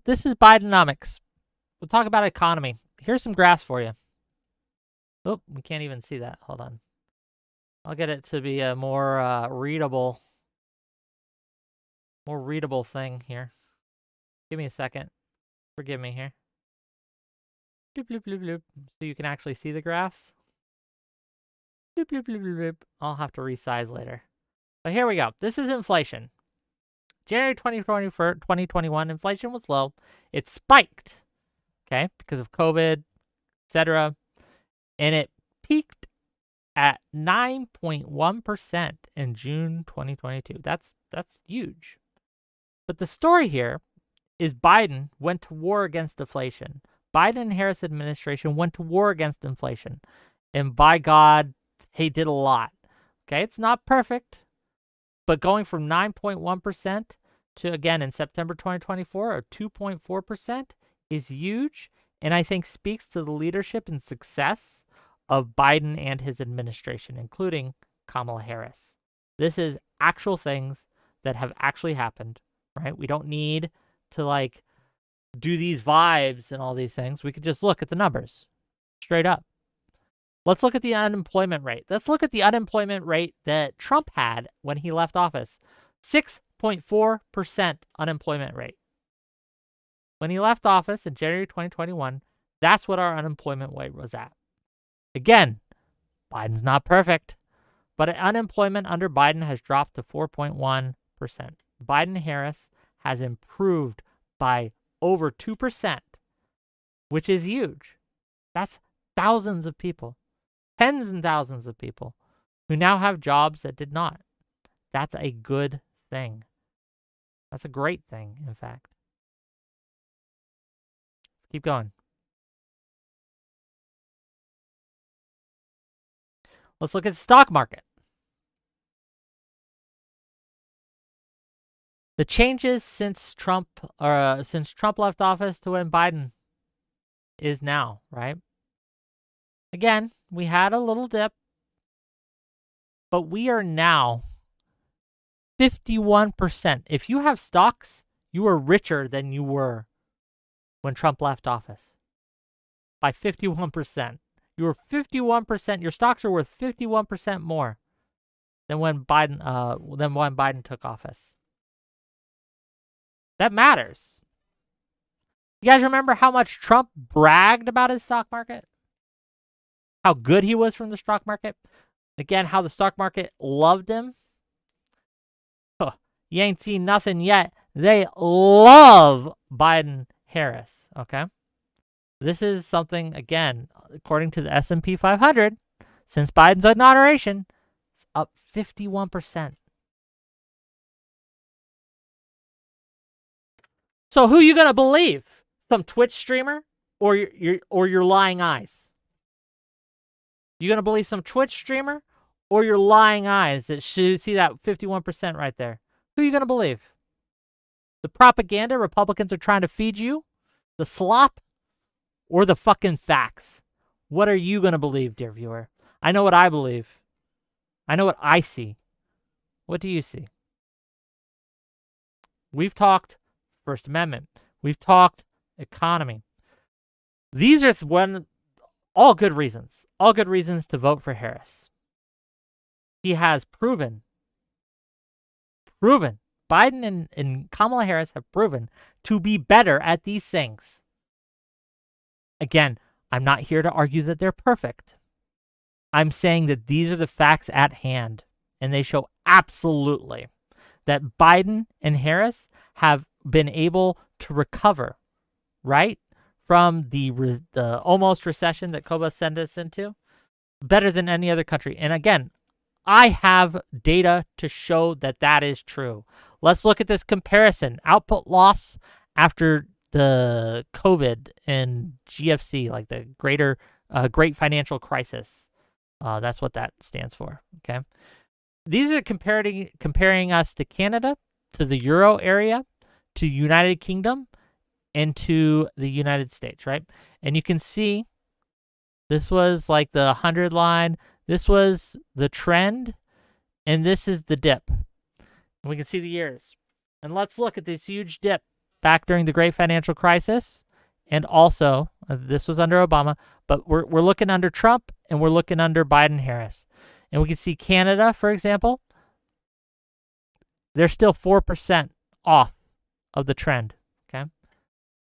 This is Bidenomics. We'll talk about economy. Here's some graphs for you. Oh, we can't even see that. Hold on. I'll get it to be a more readable thing here. Give me a second. Forgive me here. Bloop, bloop, bloop, bloop. So you can actually see the graphs. Bloop, bloop, bloop, bloop, bloop. I'll have to resize later. But here we go. This is inflation. January 2021, inflation was low. It spiked, okay, because of COVID, etc. And it peaked at 9.1% in June 2022. That's huge. But the story here is Biden went to war against inflation. Biden and Harris administration went to war against inflation. And by God, they did a lot. Okay, it's not perfect. But going from 9.1% to, again, in September 2024, or 2.4% is huge. And I think speaks to the leadership and success of Biden and his administration, including Kamala Harris. This is actual things that have actually happened, right? We don't need to, do these vibes and all these things. We could just look at the numbers straight up. Let's look at the unemployment rate. Let's look at the unemployment rate that Trump had when he left office. 6.4% unemployment rate. When he left office in January 2021, that's what our unemployment rate was at. Again, Biden's not perfect, but unemployment under Biden has dropped to 4.1%. Biden-Harris has improved by over 2%, which is huge. That's thousands of people, tens and thousands of people who now have jobs that did not. That's a good thing. That's a great thing, in fact. Let's keep going. Let's look at the stock market. The changes since Trump left office to when Biden is now, right? Again, we had a little dip but we are now 51%. If you have stocks, you are richer than you were when Trump left office by 51%. You were 51%. Your stocks are worth 51% more than when Biden took office. That matters. You guys remember how much Trump bragged about his stock market? How good he was from the stock market? Again, how the stock market loved him? Huh. You ain't seen nothing yet. They love Biden Harris, okay? This is something, again, according to the S&P 500, since Biden's inauguration, it's up 51%. So who you going to believe? Some Twitch streamer or your lying eyes? You going to believe some Twitch streamer or your lying eyes that should see that 51% right there? Who are you going to believe? The propaganda Republicans are trying to feed you? The slop? Or the fucking facts? What are you going to believe, dear viewer? I know what I believe. I know what I see. What do you see? We've talked First Amendment. We've talked economy. These are all good reasons. All good reasons to vote for Harris. He has proven. Biden and Kamala Harris have proven to be better at these things. Again, I'm not here to argue that they're perfect. I'm saying that these are the facts at hand, and they show absolutely that Biden and Harris have been able to recover, right, from the almost recession that Koba sent us into, better than any other country. And again, I have data to show that that is true. Let's look at this comparison. Output loss after the COVID and GFC, like the Great Financial Crisis. That's what that stands for, okay? These are comparing us to Canada, to the Euro area, to United Kingdom, and to the United States, right? And you can see this was like the 100 line. This was the trend, and this is the dip. And we can see the years. And let's look at this huge dip back during the Great Financial Crisis, and also, this was under Obama, but we're looking under Trump, and we're looking under Biden-Harris. And we can see Canada, for example, they're still 4% off of the trend, okay?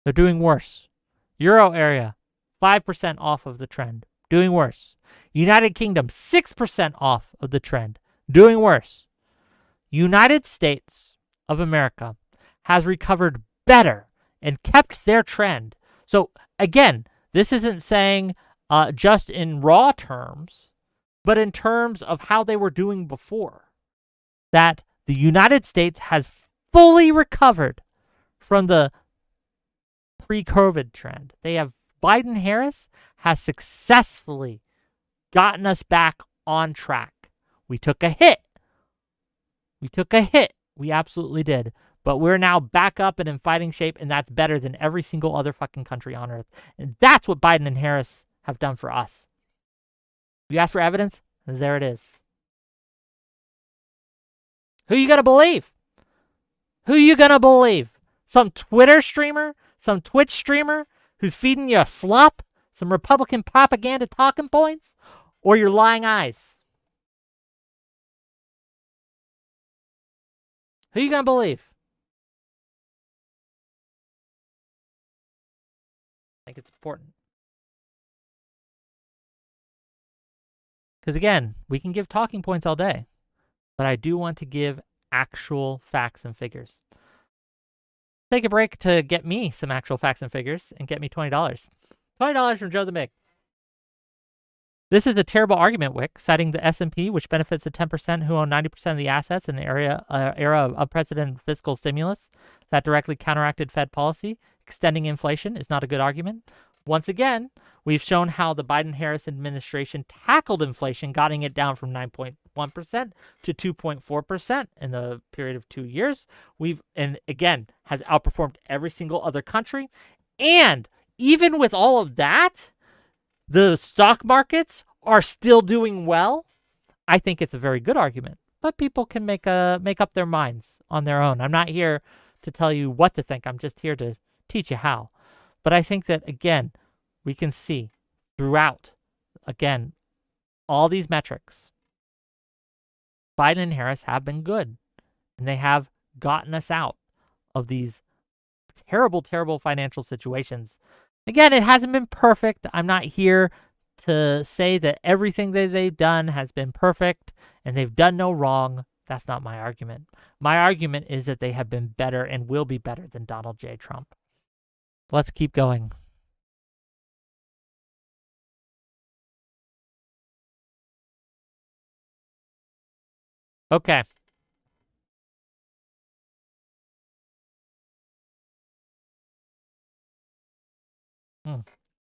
They're doing worse. Euro area, 5% off of the trend, doing worse. United Kingdom, 6% off of the trend, doing worse. United States of America has recovered better and kept their trend. So again, this isn't saying just in raw terms, but in terms of how they were doing before, that the United States has fully recovered from the pre-COVID trend. Biden-Harris has successfully gotten us back on track. We took a hit. We absolutely did. But we're now back up and in fighting shape, and that's better than every single other fucking country on earth. And that's what Biden and Harris have done for us. You ask for evidence? There it is. Who you gonna believe? Some Twitter streamer? Some Twitch streamer who's feeding you a slop? Some Republican propaganda talking points? Or your lying eyes? Who you gonna believe? I think it's important. Because again, we can give talking points all day, but I do want to give actual facts and figures. Take a break to get me some actual facts and figures and get me $20. $20 from Joe the Mig. This is a terrible argument, Wick, citing the S&P, which benefits the 10% who own 90% of the assets in the era of unprecedented fiscal stimulus that directly counteracted Fed policy. Extending inflation is not a good argument. Once again, we've shown how the Biden-Harris administration tackled inflation, getting it down from 9.1% to 2.4% in the period of 2 years. And again, has outperformed every single other country. And even with all of that, the stock markets are still doing well. I think it's a very good argument, but people can make up their minds on their own. I'm not here to tell you what to think. I'm just here to teach you how. But I think that, again, we can see throughout, again, all these metrics, Biden and Harris have been good, and they have gotten us out of these terrible, terrible financial situations. Again, it hasn't been perfect. I'm not here to say that everything that they've done has been perfect and they've done no wrong. That's not my argument. My argument is that they have been better and will be better than Donald J. Trump. Let's keep going. Okay.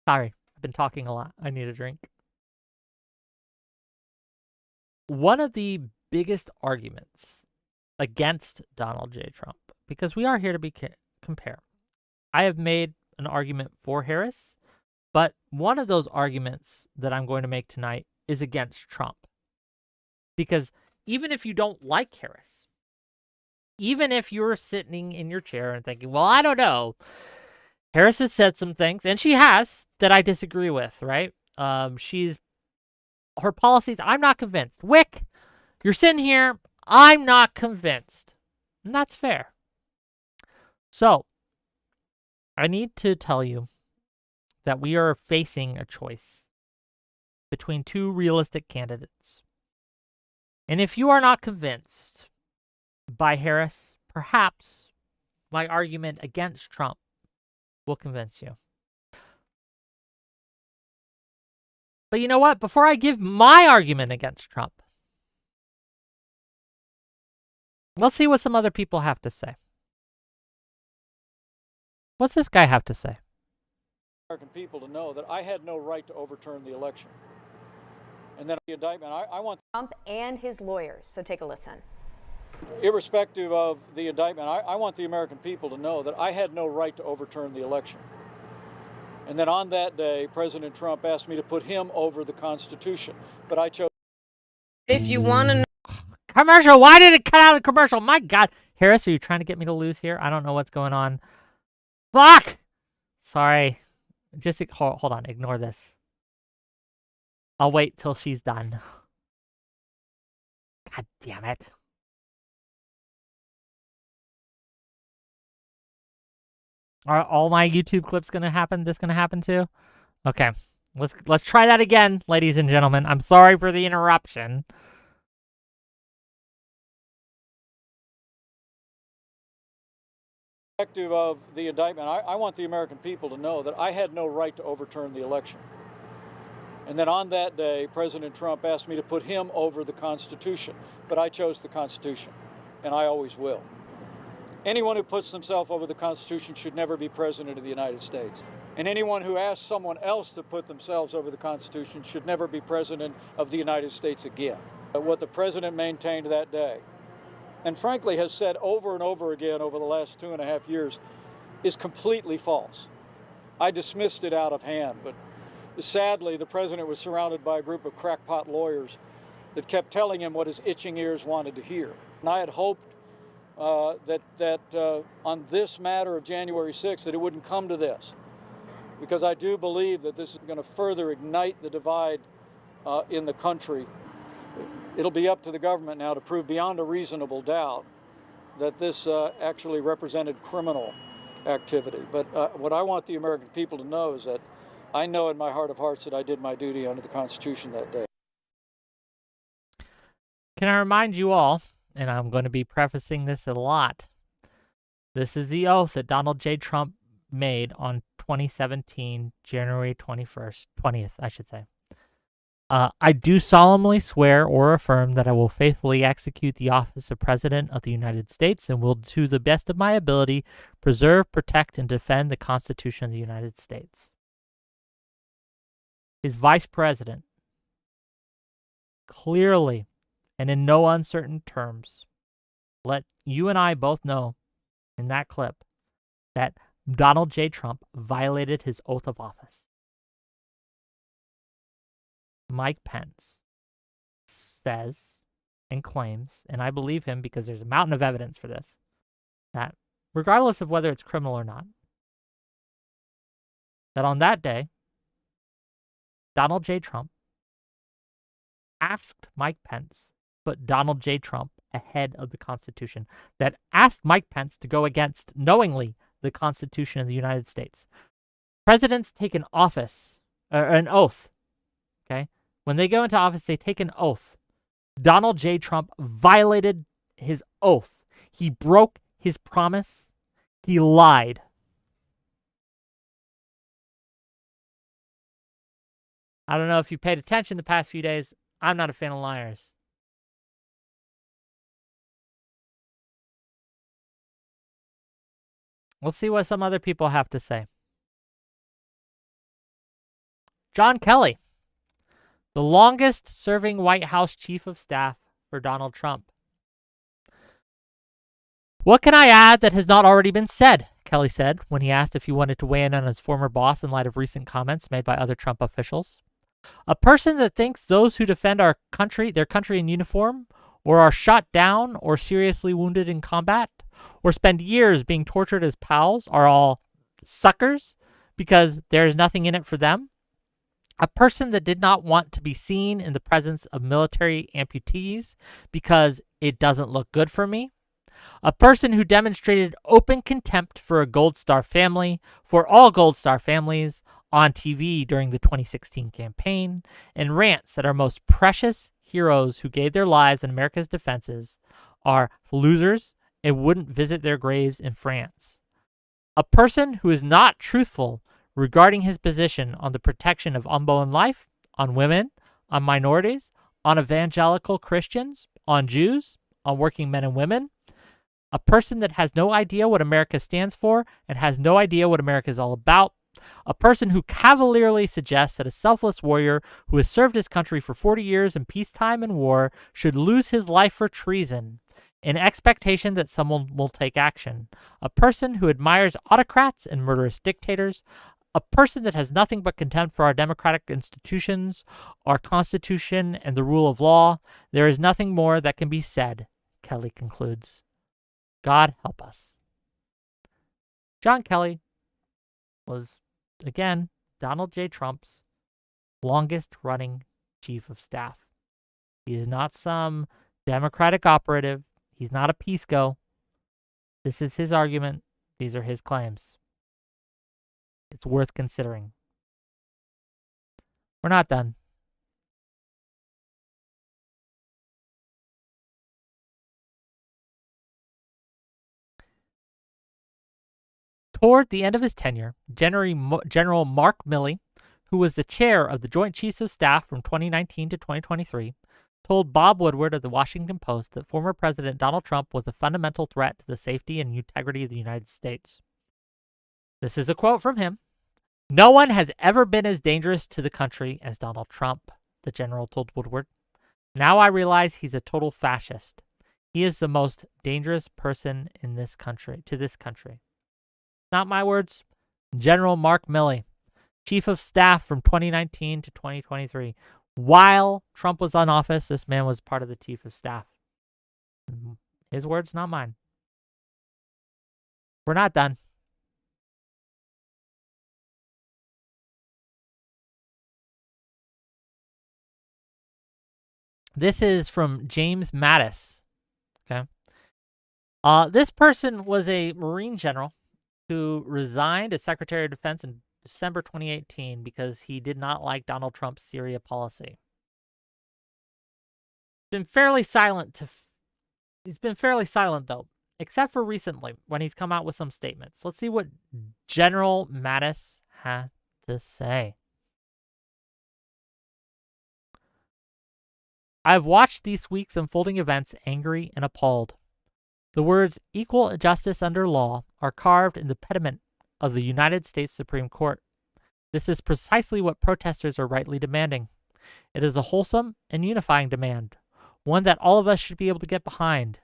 Sorry, I've been talking a lot. I need a drink. One of the biggest arguments against Donald J. Trump, because we are here to compare. I have made an argument for Harris, but one of those arguments that I'm going to make tonight is against Trump. Because even if you don't like Harris, even if you're sitting in your chair and thinking, well, I don't know, Harris has said some things, and she has, that I disagree with, right? Her policies, I'm not convinced. Wick, you're sitting here, I'm not convinced. And that's fair. So, I need to tell you that we are facing a choice between two realistic candidates. And if you are not convinced by Harris, perhaps my argument against Trump will convince you. But you know what? Before I give my argument against Trump, let's see what some other people have to say. What's this guy have to say? American people to know that I had no right to overturn the election. And then the indictment, I want Trump and his lawyers. So take a listen. Irrespective of the indictment, I want the American people to know that I had no right to overturn the election. And then on that day, President Trump asked me to put him over the Constitution. But I chose. If you want to know. Commercial. Why did it cut out a commercial? My God. Harris, are you trying to get me to lose here? I don't know what's going on. Fuck! Sorry. Just hold on. Ignore this. I'll wait till she's done. God damn it. Are all my YouTube clips gonna happen? This gonna happen too? Okay. Let's try that again, ladies and gentlemen. I'm sorry for the interruption. Irrespective of the indictment, I want the American people to know that I had no right to overturn the election. And then on that day, President Trump asked me to put him over the Constitution. But I chose the Constitution, and I always will. Anyone who puts themselves over the Constitution should never be president of the United States. And anyone who asks someone else to put themselves over the Constitution should never be president of the United States again. What the president maintained that day, and frankly has said over and over again over the last 2.5 years, is completely false. I dismissed it out of hand, but sadly, the president was surrounded by a group of crackpot lawyers that kept telling him what his itching ears wanted to hear. And I had hoped that on this matter of January 6th, that it wouldn't come to this, because I do believe that this is going to further ignite the divide in the country. It'll be up to the government now to prove beyond a reasonable doubt that this actually represented criminal activity. But what I want the American people to know is that I know in my heart of hearts that I did my duty under the Constitution that day. Can I remind you all, and I'm going to be prefacing this a lot, this is the oath that Donald J. Trump made on 2017, January 20th, I should say. I do solemnly swear or affirm that I will faithfully execute the office of President of the United States and will, to the best of my ability, preserve, protect, and defend the Constitution of the United States. His vice president clearly and in no uncertain terms let you and I both know in that clip that Donald J. Trump violated his oath of office. Mike Pence says and claims, and I believe him because there's a mountain of evidence for this, that regardless of whether it's criminal or not, that on that day, Donald J. Trump asked Mike Pence to put Donald J. Trump ahead of the Constitution, that asked Mike Pence to go against, knowingly, the Constitution of the United States. Presidents take an oath, okay? When they go into office, they take an oath. Donald J. Trump violated his oath. He broke his promise. He lied. I don't know if you paid attention the past few days. I'm not a fan of liars. Let's see what some other people have to say. John Kelly, the longest serving White House chief of staff for Donald Trump. What can I add that has not already been said? Kelly said when he asked if he wanted to weigh in on his former boss in light of recent comments made by other Trump officials. A person that thinks those who defend their country in uniform, or are shot down or seriously wounded in combat, or spend years being tortured as pals are all suckers because there's nothing in it for them. A person that did not want to be seen in the presence of military amputees because it doesn't look good for me. A person who demonstrated open contempt for a Gold Star family, for all Gold Star families, on TV during the 2016 campaign, and rants that our most precious heroes who gave their lives in America's defenses are losers and wouldn't visit their graves in France. A person who is not truthful regarding his position on the protection of unborn life, on women, on minorities, on evangelical Christians, on Jews, on working men and women. A person that has no idea what America stands for and has no idea what America is all about. A person who cavalierly suggests that a selfless warrior who has served his country for 40 years in peacetime and war should lose his life for treason in expectation that someone will take action. A person who admires autocrats and murderous dictators. A person that has nothing but contempt for our democratic institutions, our Constitution, and the rule of law. There is nothing more that can be said, Kelly concludes. God help us. John Kelly was, again, Donald J. Trump's longest-running chief of staff. He is not some Democratic operative. He's not a peace-go. This is his argument. These are his claims. It's worth considering. We're not done. Toward the end of his tenure, General Mark Milley, who was the chair of the Joint Chiefs of Staff from 2019 to 2023, told Bob Woodward of the Washington Post that former President Donald Trump was a fundamental threat to the safety and integrity of the United States. This is a quote from him. "No one has ever been as dangerous to the country as Donald Trump," the general told Woodward. "Now I realize he's a total fascist. He is the most dangerous person in this country, to this country." Not my words. General Mark Milley, chief of staff from 2019 to 2023. While Trump was in office, this man was part of the chief of staff. His words, not mine. We're not done. This is from James Mattis. Okay. This person was a Marine general who resigned as Secretary of Defense in December 2018 because he did not like Donald Trump's Syria policy. He's been fairly silent though, except for recently when he's come out with some statements. Let's see what General Mattis had to say. "I've watched these week's unfolding events angry and appalled. The words equal justice under law are carved in the pediment of the United States Supreme Court. This is precisely what protesters are rightly demanding. It is a wholesome and unifying demand, one that all of us should be able to get behind.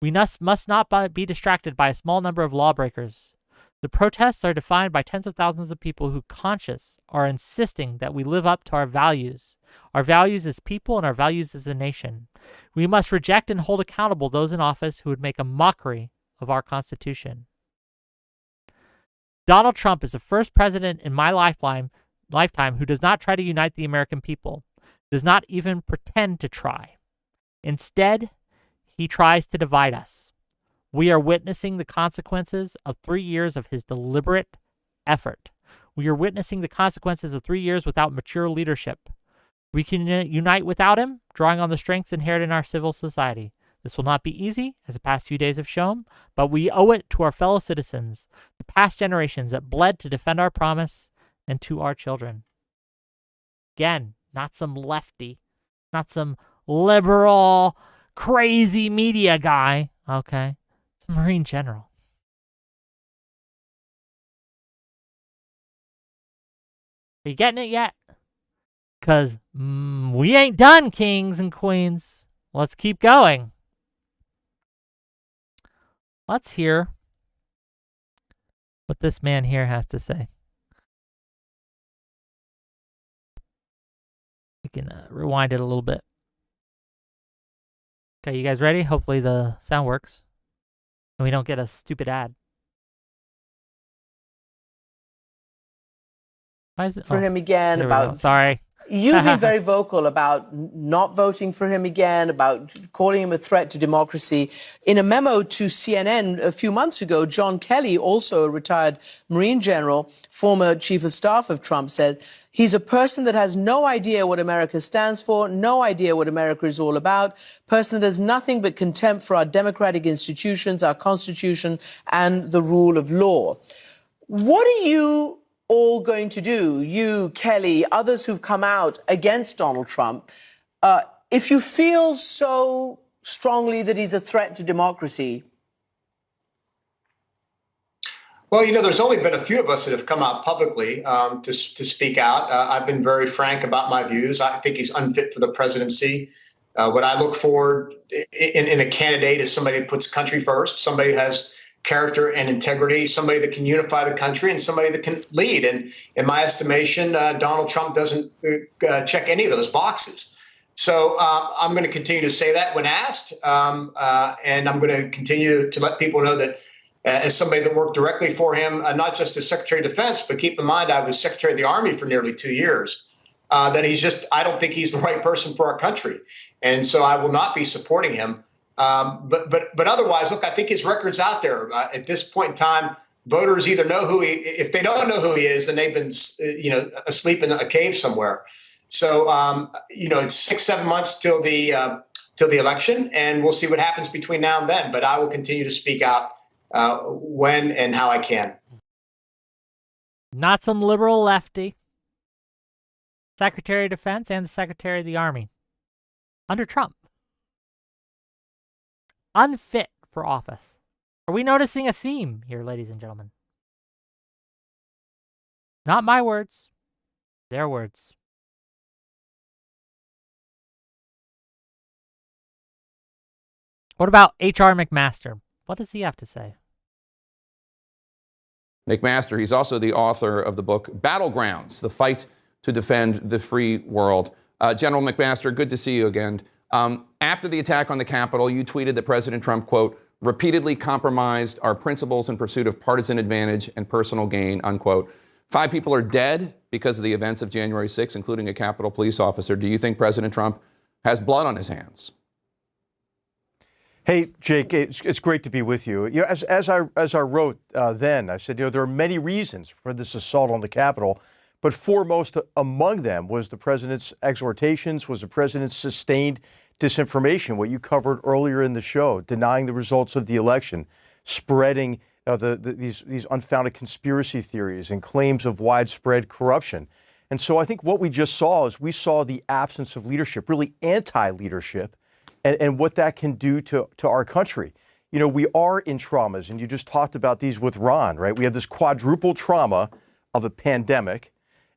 We must not be distracted by a small number of lawbreakers. The protests are defined by tens of thousands of people who conscious are insisting that we live up to our values as people and our values as a nation. We must reject and hold accountable those in office who would make a mockery of our Constitution. Donald Trump is the first president in my lifetime who does not try to unite the American people, does not even pretend to try. Instead, he tries to divide us. We are witnessing the consequences of 3 years of his deliberate effort. We are witnessing the consequences of 3 years without mature leadership. We can unite without him, drawing on the strengths inherent in our civil society. This will not be easy, as the past few days have shown, but we owe it to our fellow citizens, the past generations that bled to defend our promise, and to our children. Again, not some lefty, not some liberal, crazy media guy, okay? It's a Marine general. Are you getting it yet? Because we ain't done, kings and queens. Let's keep going. Let's hear what this man here has to say. We can rewind it a little bit. Okay, you guys ready? Hopefully the sound works and we don't get a stupid ad. Why is it? For him again about sorry. You've been very vocal about not voting for him again, about calling him a threat to democracy. In a memo to CNN a few months ago, John Kelly, also a retired Marine general, former chief of staff of Trump, said he's a person that has no idea what America stands for, no idea what America is all about, person that has nothing but contempt for our democratic institutions, our Constitution, and the rule of law. What are you all going to do, you, Kelly, others who've come out against Donald Trump, if you feel so strongly that he's a threat to democracy? Well, you know, there's only been a few of us that have come out publicly to speak out. I've been very frank about my views. I think he's unfit for the presidency. What I look for in a candidate is somebody who puts the country first, somebody who has character and integrity, somebody that can unify the country, and somebody that can lead. And in my estimation, Donald Trump doesn't check any of those boxes. So I'm going to continue to say that when asked, and I'm going to continue to let people know that as somebody that worked directly for him, not just as Secretary of Defense, but keep in mind I was Secretary of the Army for nearly 2 years, that I don't think he's the right person for our country. And so I will not be supporting him. But otherwise, look, I think his record's out there. At this point in time, voters either know who if they don't know who he is, then they've been, asleep in a cave somewhere. So, it's 6-7 months till the election, and we'll see what happens between now and then. But I will continue to speak out when and how I can. Not some liberal lefty. Secretary of Defense and the Secretary of the Army. Under Trump. Unfit for office. Are we noticing a theme here, ladies and gentlemen? Not my words. Their words. What about H.R. McMaster? What does he have to say? McMaster, he's also the author of the book Battlegrounds, The Fight to Defend the Free World. General McMaster, good to see you again. After the attack on the Capitol, you tweeted that President Trump, quote, repeatedly compromised our principles in pursuit of partisan advantage and personal gain, unquote. 5 people are dead because of the events of January 6th, including a Capitol police officer. Do you think President Trump has blood on his hands? Hey, Jake, it's great to be with you. As I wrote then, I said, there are many reasons for this assault on the Capitol, but foremost among them was the president's exhortations, was the president's sustained disinformation, what you covered earlier in the show, denying the results of the election, spreading these unfounded conspiracy theories and claims of widespread corruption. And so I think what we just saw is we saw the absence of leadership, really anti-leadership, and what that can do to our country. We are in traumas, and you just talked about these with Ron, right? We have this quadruple trauma of a pandemic,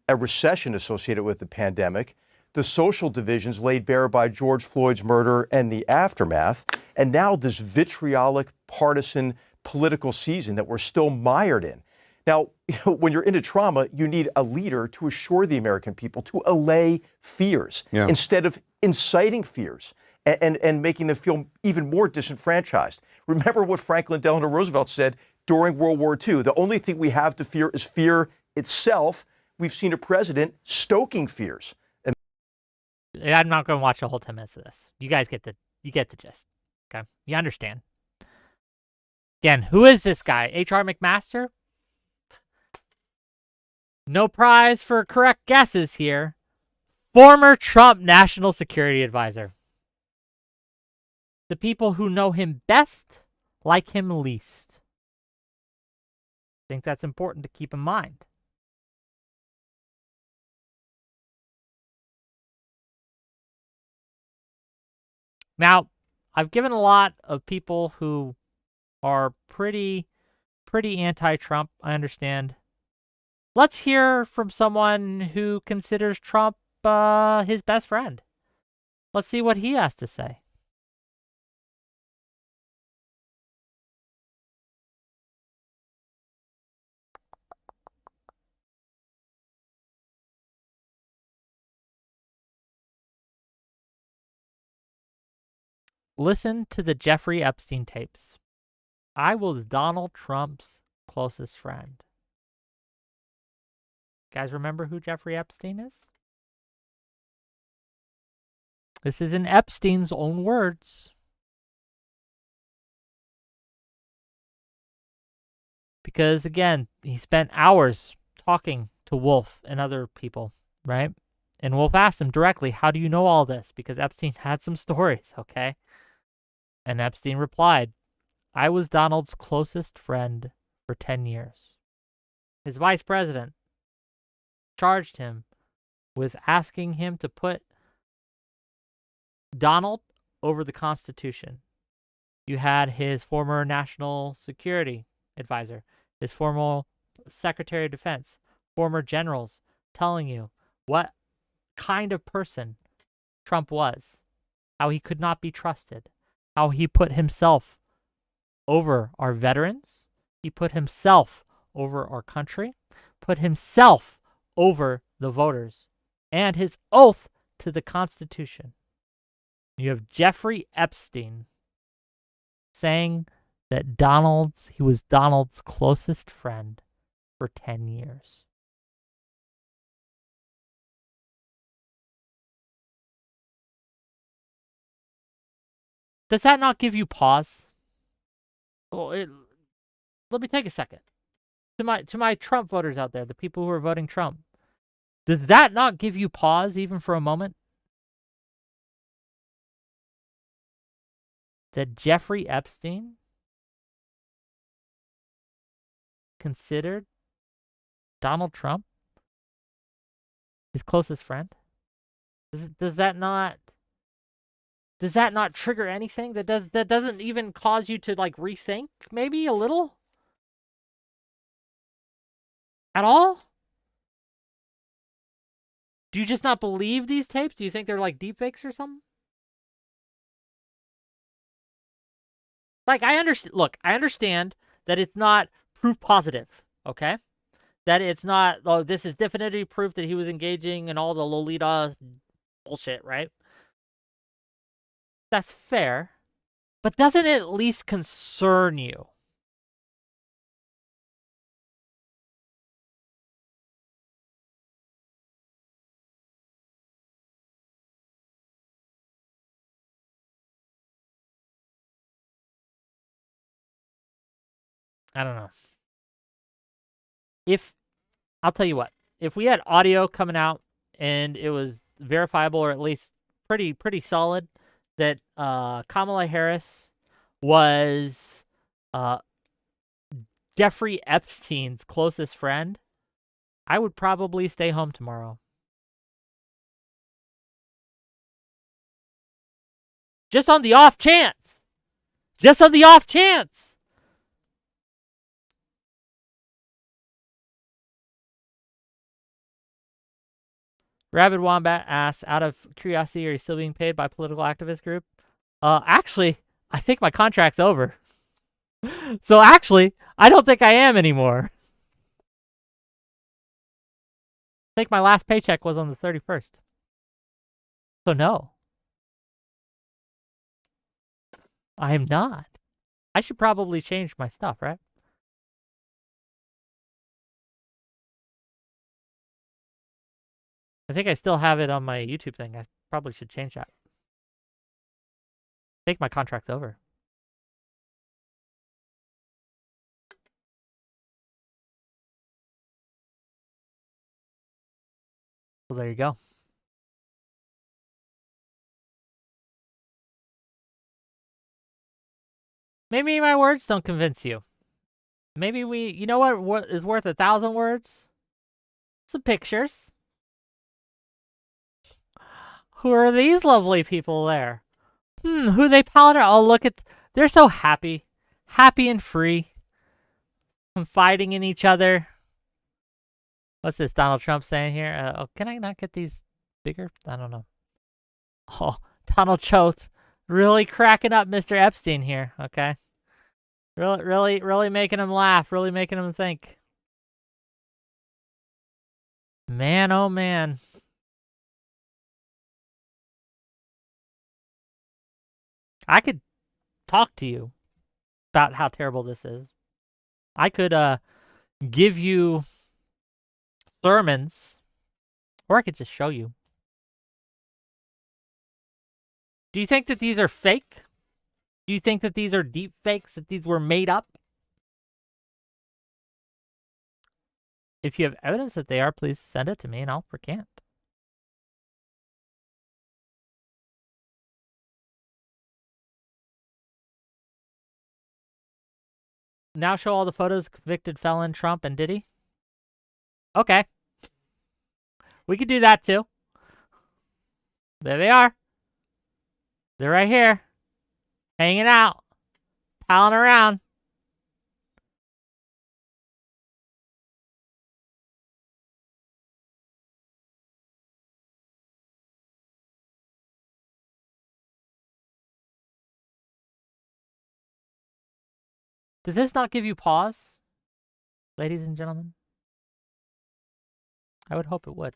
a recession associated with the pandemic, the social divisions laid bare by George Floyd's murder and the aftermath, and now this vitriolic partisan political season that we're still mired in. Now, when you're into trauma, you need a leader to assure the American people, to allay fears, instead of inciting fears and making them feel even more disenfranchised. Remember what Franklin Delano Roosevelt said during World War II. The only thing we have to fear is fear itself. We've seen a president stoking fears. I'm not going to watch the whole 10 minutes of this. You guys get the gist. Okay, you understand. Again, who is this guy? H.R. McMaster? No prize for correct guesses here. Former Trump National Security Advisor. The people who know him best like him least. I think that's important to keep in mind. Now, I've given a lot of people who are pretty anti-Trump, I understand. Let's hear from someone who considers Trump his best friend. Let's see what he has to say. Listen to the Jeffrey Epstein tapes. I was Donald Trump's closest friend. Guys, remember who Jeffrey Epstein is? This is in Epstein's own words. Because, again, he spent hours talking to Wolf and other people, right? And Wolf asked him directly, how do you know all this? Because Epstein had some stories, okay? And Epstein replied, I was Donald's closest friend for 10 years. His vice president charged him with asking him to put Donald over the Constitution. You had his former national security advisor, his former secretary of defense, former generals telling you what kind of person Trump was, how he could not be trusted, how he put himself over our veterans, he put himself over our country, put himself over the voters, and his oath to the Constitution. You have Jeffrey Epstein saying that he was Donald's closest friend for 10 years. Does that not give you pause? Well, let me take a second. To my Trump voters out there, the people who are voting Trump, does that not give you pause even for a moment? That Jeffrey Epstein considered Donald Trump his closest friend? Does that not trigger anything? That doesn't even cause you to like rethink maybe a little? At all? Do you just not believe these tapes? Do you think they're like deepfakes or something? Like, I understand that it's not proof positive, okay? That it's not, oh, this is definitive proof that he was engaging in all the Lolita bullshit, right? That's fair. But doesn't it at least concern you? I don't know. I'll tell you what, if we had audio coming out and it was verifiable or at least pretty solid that Kamala Harris was Jeffrey Epstein's closest friend, I would probably stay home tomorrow. Just on the off chance. Just on the off chance. Rabid Wombat asks, out of curiosity, are you still being paid by political activist group? Actually, I think my contract's over. So actually, I don't think I am anymore. think my last paycheck was on the 31st. So no. I am not. I should probably change my stuff, right? I think I still have it on my YouTube thing. I probably should change that. I think my contract's over. So there you go. Maybe my words don't convince you. Maybe you know what is worth 1,000 words? Some pictures. Who are these lovely people there? Who they powder? Oh, look at, they're so happy. Happy and free. Confiding in each other. What's this Donald Trump saying here? Oh, can I not get these bigger? I don't know. Oh, Donald Choate really cracking up Mr. Epstein here, okay? Really making him laugh, really making him think. Man, oh man. I could talk to you about how terrible this is. I could give you sermons, or I could just show you. Do you think that these are fake? Do you think that these are deep fakes, that these were made up? If you have evidence that they are, please send it to me and I'll recant. Now show all the photos of convicted felon Trump and Diddy? Okay. We could do that too. There they are. They're right here. Hanging out. Palling around. Does this not give you pause, ladies and gentlemen? I would hope it would.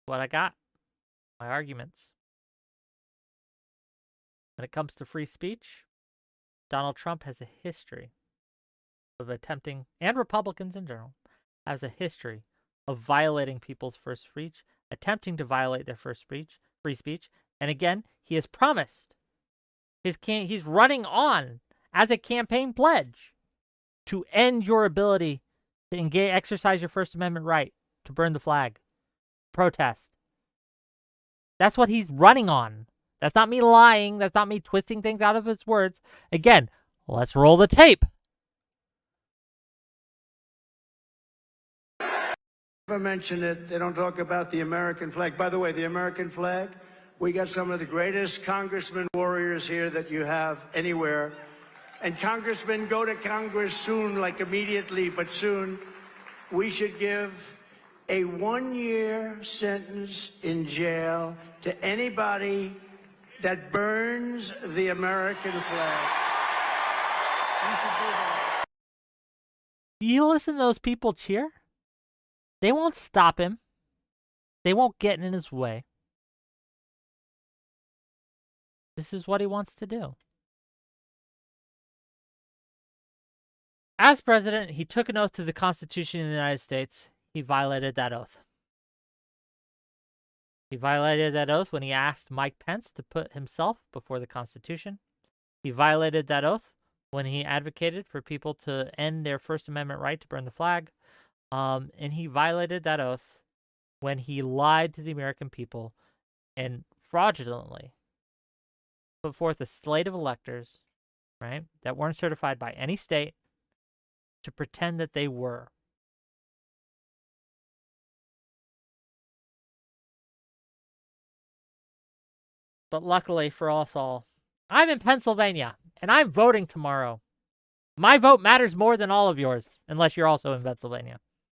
What I got? My arguments. When it comes to free speech, Donald Trump has a history of attempting, and Republicans in general, has a history of violating people's first speech, attempting to violate their free speech, and again, he has promised he's running on as a campaign pledge to end your ability to exercise your First Amendment right to burn the flag, protest. That's what he's running on. That's not me lying. That's not me twisting things out of his words. Again, let's roll the tape. Never mention it. They don't talk about the American flag. By the way, the American flag, we got some of the greatest congressmen warriors here that you have anywhere. And congressmen, go to Congress soon, like immediately, but soon. We should give a 1-year sentence in jail to anybody that burns the American flag. We should do that. You listen to those people cheer? They won't stop him. They won't get in his way. This is what he wants to do. As president, he took an oath to the Constitution of the United States. He violated that oath. He violated that oath when he asked Mike Pence to put himself before the Constitution. He violated that oath when he advocated for people to end their First Amendment right to burn the flag. And he violated that oath when he lied to the American people and fraudulently put forth a slate of electors, right, that weren't certified by any state to pretend that they were. But luckily for us all, I'm in Pennsylvania, and I'm voting tomorrow. My vote matters more than all of yours, unless you're also in Pennsylvania.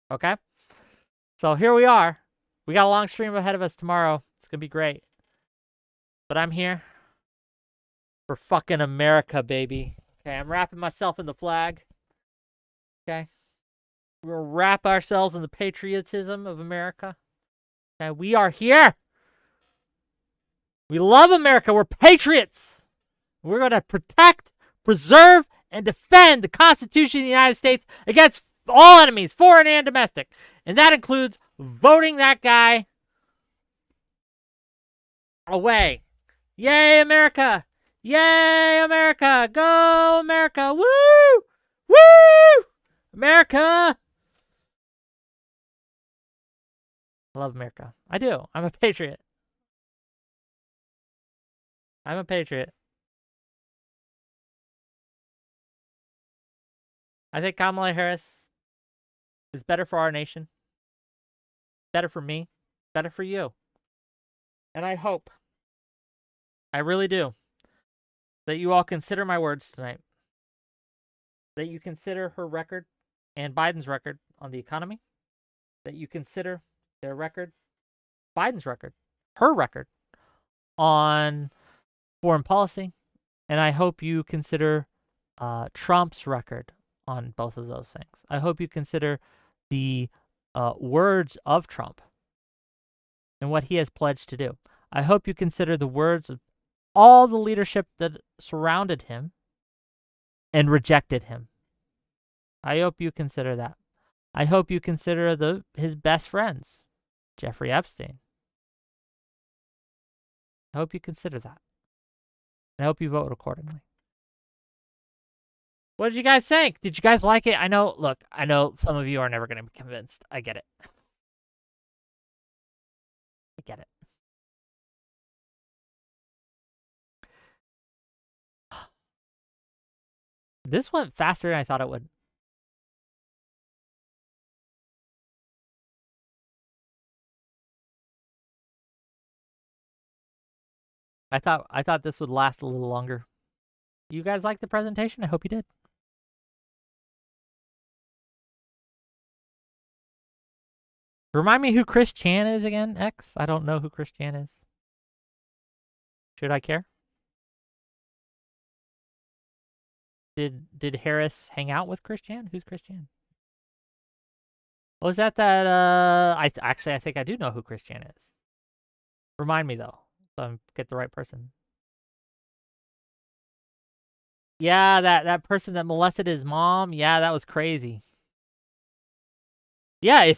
Okay? So here we are. We got a long stream ahead of us tomorrow. It's going to be great. But I'm here for fucking America, baby. Okay, I'm wrapping myself in the flag. Okay. We'll wrap ourselves in the patriotism of America. Okay, we are here. We love America. We're patriots. We're going to protect, preserve, and defend the Constitution of the United States against all enemies, foreign and domestic. And that includes voting that guy away. Yay, America! Yay, America! Go, America! Woo! Woo! America! I love America. I do. I'm a patriot. I'm a patriot. I think Kamala Harris is better for our nation. Better for me. Better for you. And I hope, I really do, that you all consider my words tonight. That you consider her record and Biden's record on the economy. That you consider their record, Biden's record, her record on foreign policy. And I hope you consider Trump's record on both of those things. I hope you consider the words of Trump and what he has pledged to do. I hope you consider the words of all the leadership that surrounded him and rejected him. I hope you consider that. I hope you consider his best friends, Jeffrey Epstein. I hope you consider that. I hope you vote accordingly. What did you guys think? Did you guys like it? I know some of you are never going to be convinced. I get it. I get it. This went faster than I thought it would. I thought this would last a little longer. You guys liked the presentation? I hope you did. Remind me who Chris Chan is again, X? I don't know who Chris Chan is. Should I care? Did Harris hang out with Chris Chan? Who's Chris Chan? Was that I think I do know who Chris Chan is. Remind me though, so I get the right person. Yeah, that person that molested his mom. Yeah, that was crazy. Yeah,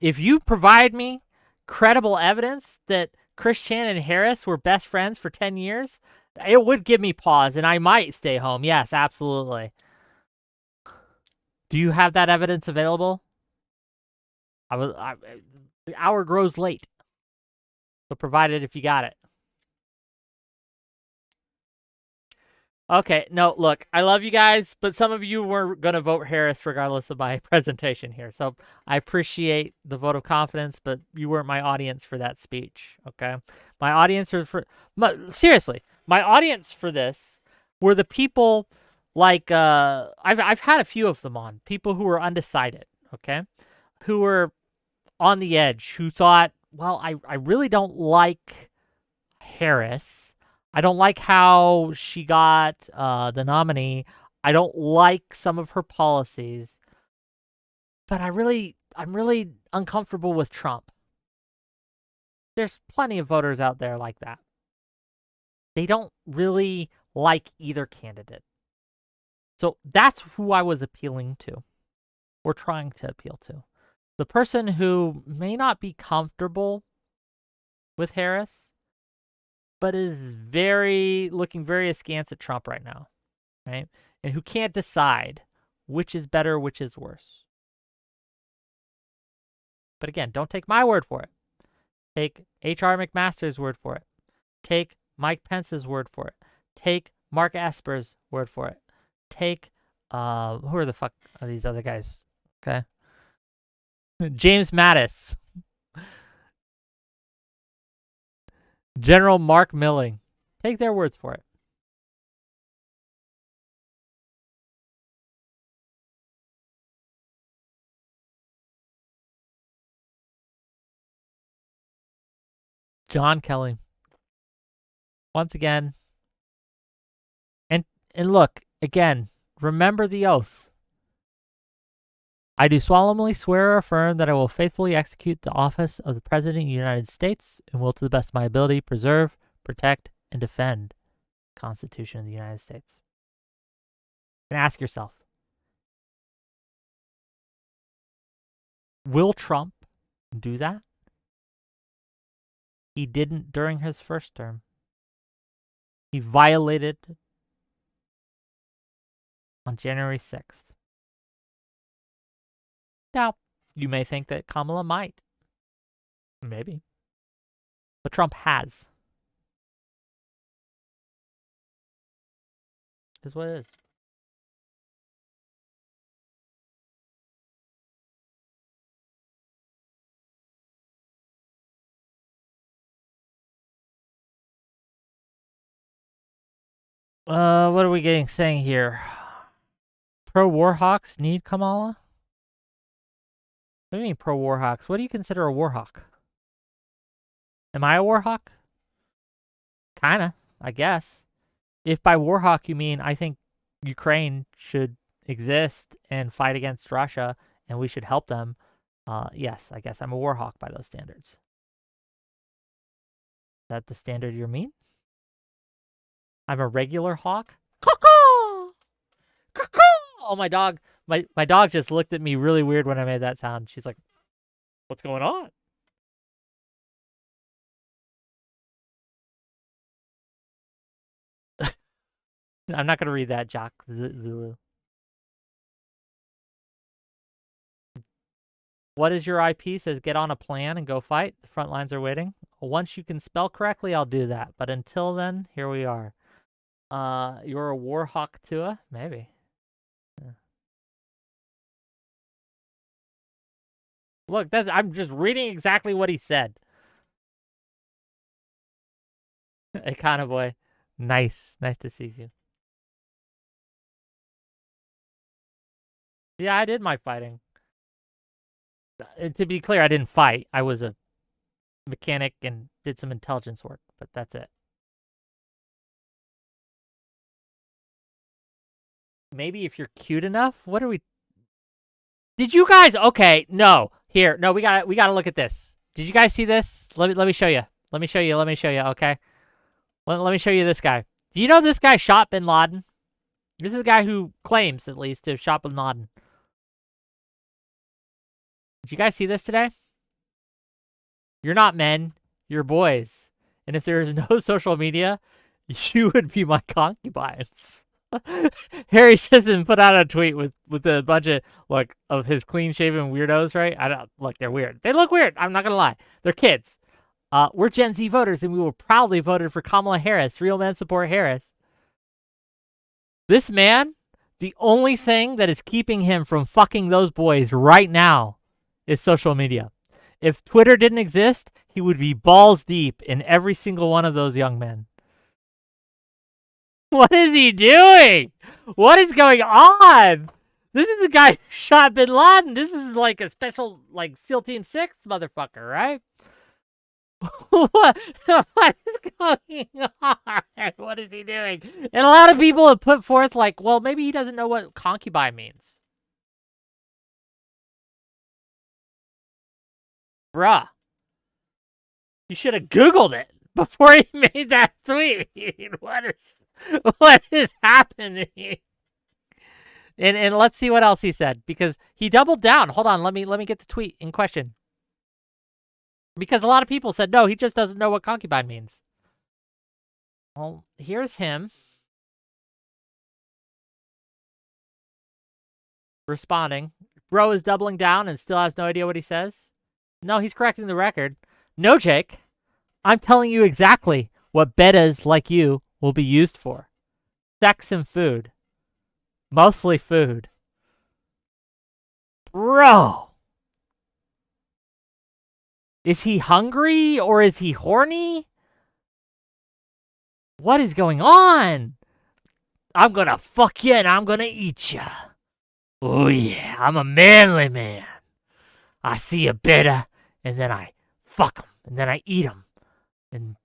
if you provide me credible evidence that Chris Chan and Harris were best friends for 10 years, it would give me pause, and I might stay home. Yes, absolutely. Do you have that evidence available? The hour grows late, so provide it if you got it. Okay, no, look, I love you guys, but some of you were going to vote Harris regardless of my presentation here. So I appreciate the vote of confidence, but you weren't my audience for that speech, okay? My audience seriously, my audience for this were the people like, I've had a few of them on, people who were undecided, okay? Who were on the edge, who thought, well, I really don't like Harris. I don't like how she got the nominee. I don't like some of her policies. But I'm really uncomfortable with Trump. There's plenty of voters out there like that. They don't really like either candidate. So that's who I was appealing to, or trying to appeal to. The person who may not be comfortable with Harris, but is looking very askance at Trump right now, right? And who can't decide which is better, which is worse. But again, don't take my word for it. Take H.R. McMaster's word for it. Take Mike Pence's word for it. Take Mark Esper's word for it. Take, who are the fuck are these other guys? Okay. James Mattis. General Mark Milling. Take their words for it. John Kelly. Once again. And look, again, remember the oath. I do solemnly swear or affirm that I will faithfully execute the office of the President of the United States and will, to the best of my ability, preserve, protect, and defend the Constitution of the United States. And ask yourself, will Trump do that? He didn't during his first term. He violated on January 6th. Now, you may think that Kamala might. Maybe. But Trump has. Is what it is. What are we saying here? Pro-war hawks need Kamala? What do you mean pro-war hawks? What do you consider a war hawk? Am I a war hawk? Kinda, I guess. If by war hawk you mean I think Ukraine should exist and fight against Russia and we should help them, yes, I guess I'm a war hawk by those standards. Is that the standard you mean? I'm a regular hawk? Caw-caw! Caw-caw! Oh, my dog just looked at me really weird when I made that sound. She's like, what's going on? I'm not going to read that, Jock Zulu. What is your IP? Says get on a plan and go fight. The front lines are waiting. Once you can spell correctly, I'll do that. But until then, here we are. You're a war hawk, Tua? Maybe. Yeah. Look, I'm just reading exactly what he said. Hey, kind of boy. Nice to see you. Yeah, I did my fighting. To be clear, I didn't fight. I was a mechanic and did some intelligence work, but that's it. Maybe if you're cute enough. What are we? Did you guys? Okay, no. Here, no. We gotta look at this. Did you guys see this? Let me show you. Let me show you. Okay. Let me show you this guy. Do you know this guy shot Bin Laden? This is a guy who claims, at least, to have shot Bin Laden. Did you guys see this today? You're not men. You're boys. And if there is no social media, you would be my concubines. Harry Sisson put out a tweet with a bunch of his clean-shaven weirdos, right? They're weird. They look weird. I'm not gonna lie. They're kids. We're Gen Z voters, and we will proudly voted for Kamala Harris. Real men support Harris. This man, the only thing that is keeping him from fucking those boys right now is social media. If Twitter didn't exist, he would be balls deep in every single one of those young men. What is he doing? What is going on? This is the guy who shot Bin Laden. This is like a special, SEAL Team 6 motherfucker, right? What is going on? What is he doing? And a lot of people have put forth, well, maybe he doesn't know what concubine means. Bruh. You should have Googled it before he made that tweet. What is happening? And let's see what else he said, because he doubled down. Hold on, let me get the tweet in question. Because a lot of people said, no, he just doesn't know what concubine means. Well, here's him responding. Bro is doubling down and still has no idea what he says. No, he's correcting the record. No, Jake. I'm telling you exactly what betas like you will be used for. Sex and food. Mostly food. Bro. Is he hungry or is he horny? What is going on? I'm gonna fuck you and I'm gonna eat you. Oh yeah, I'm a manly man. I see a beta and then I fuck him and then I eat him. And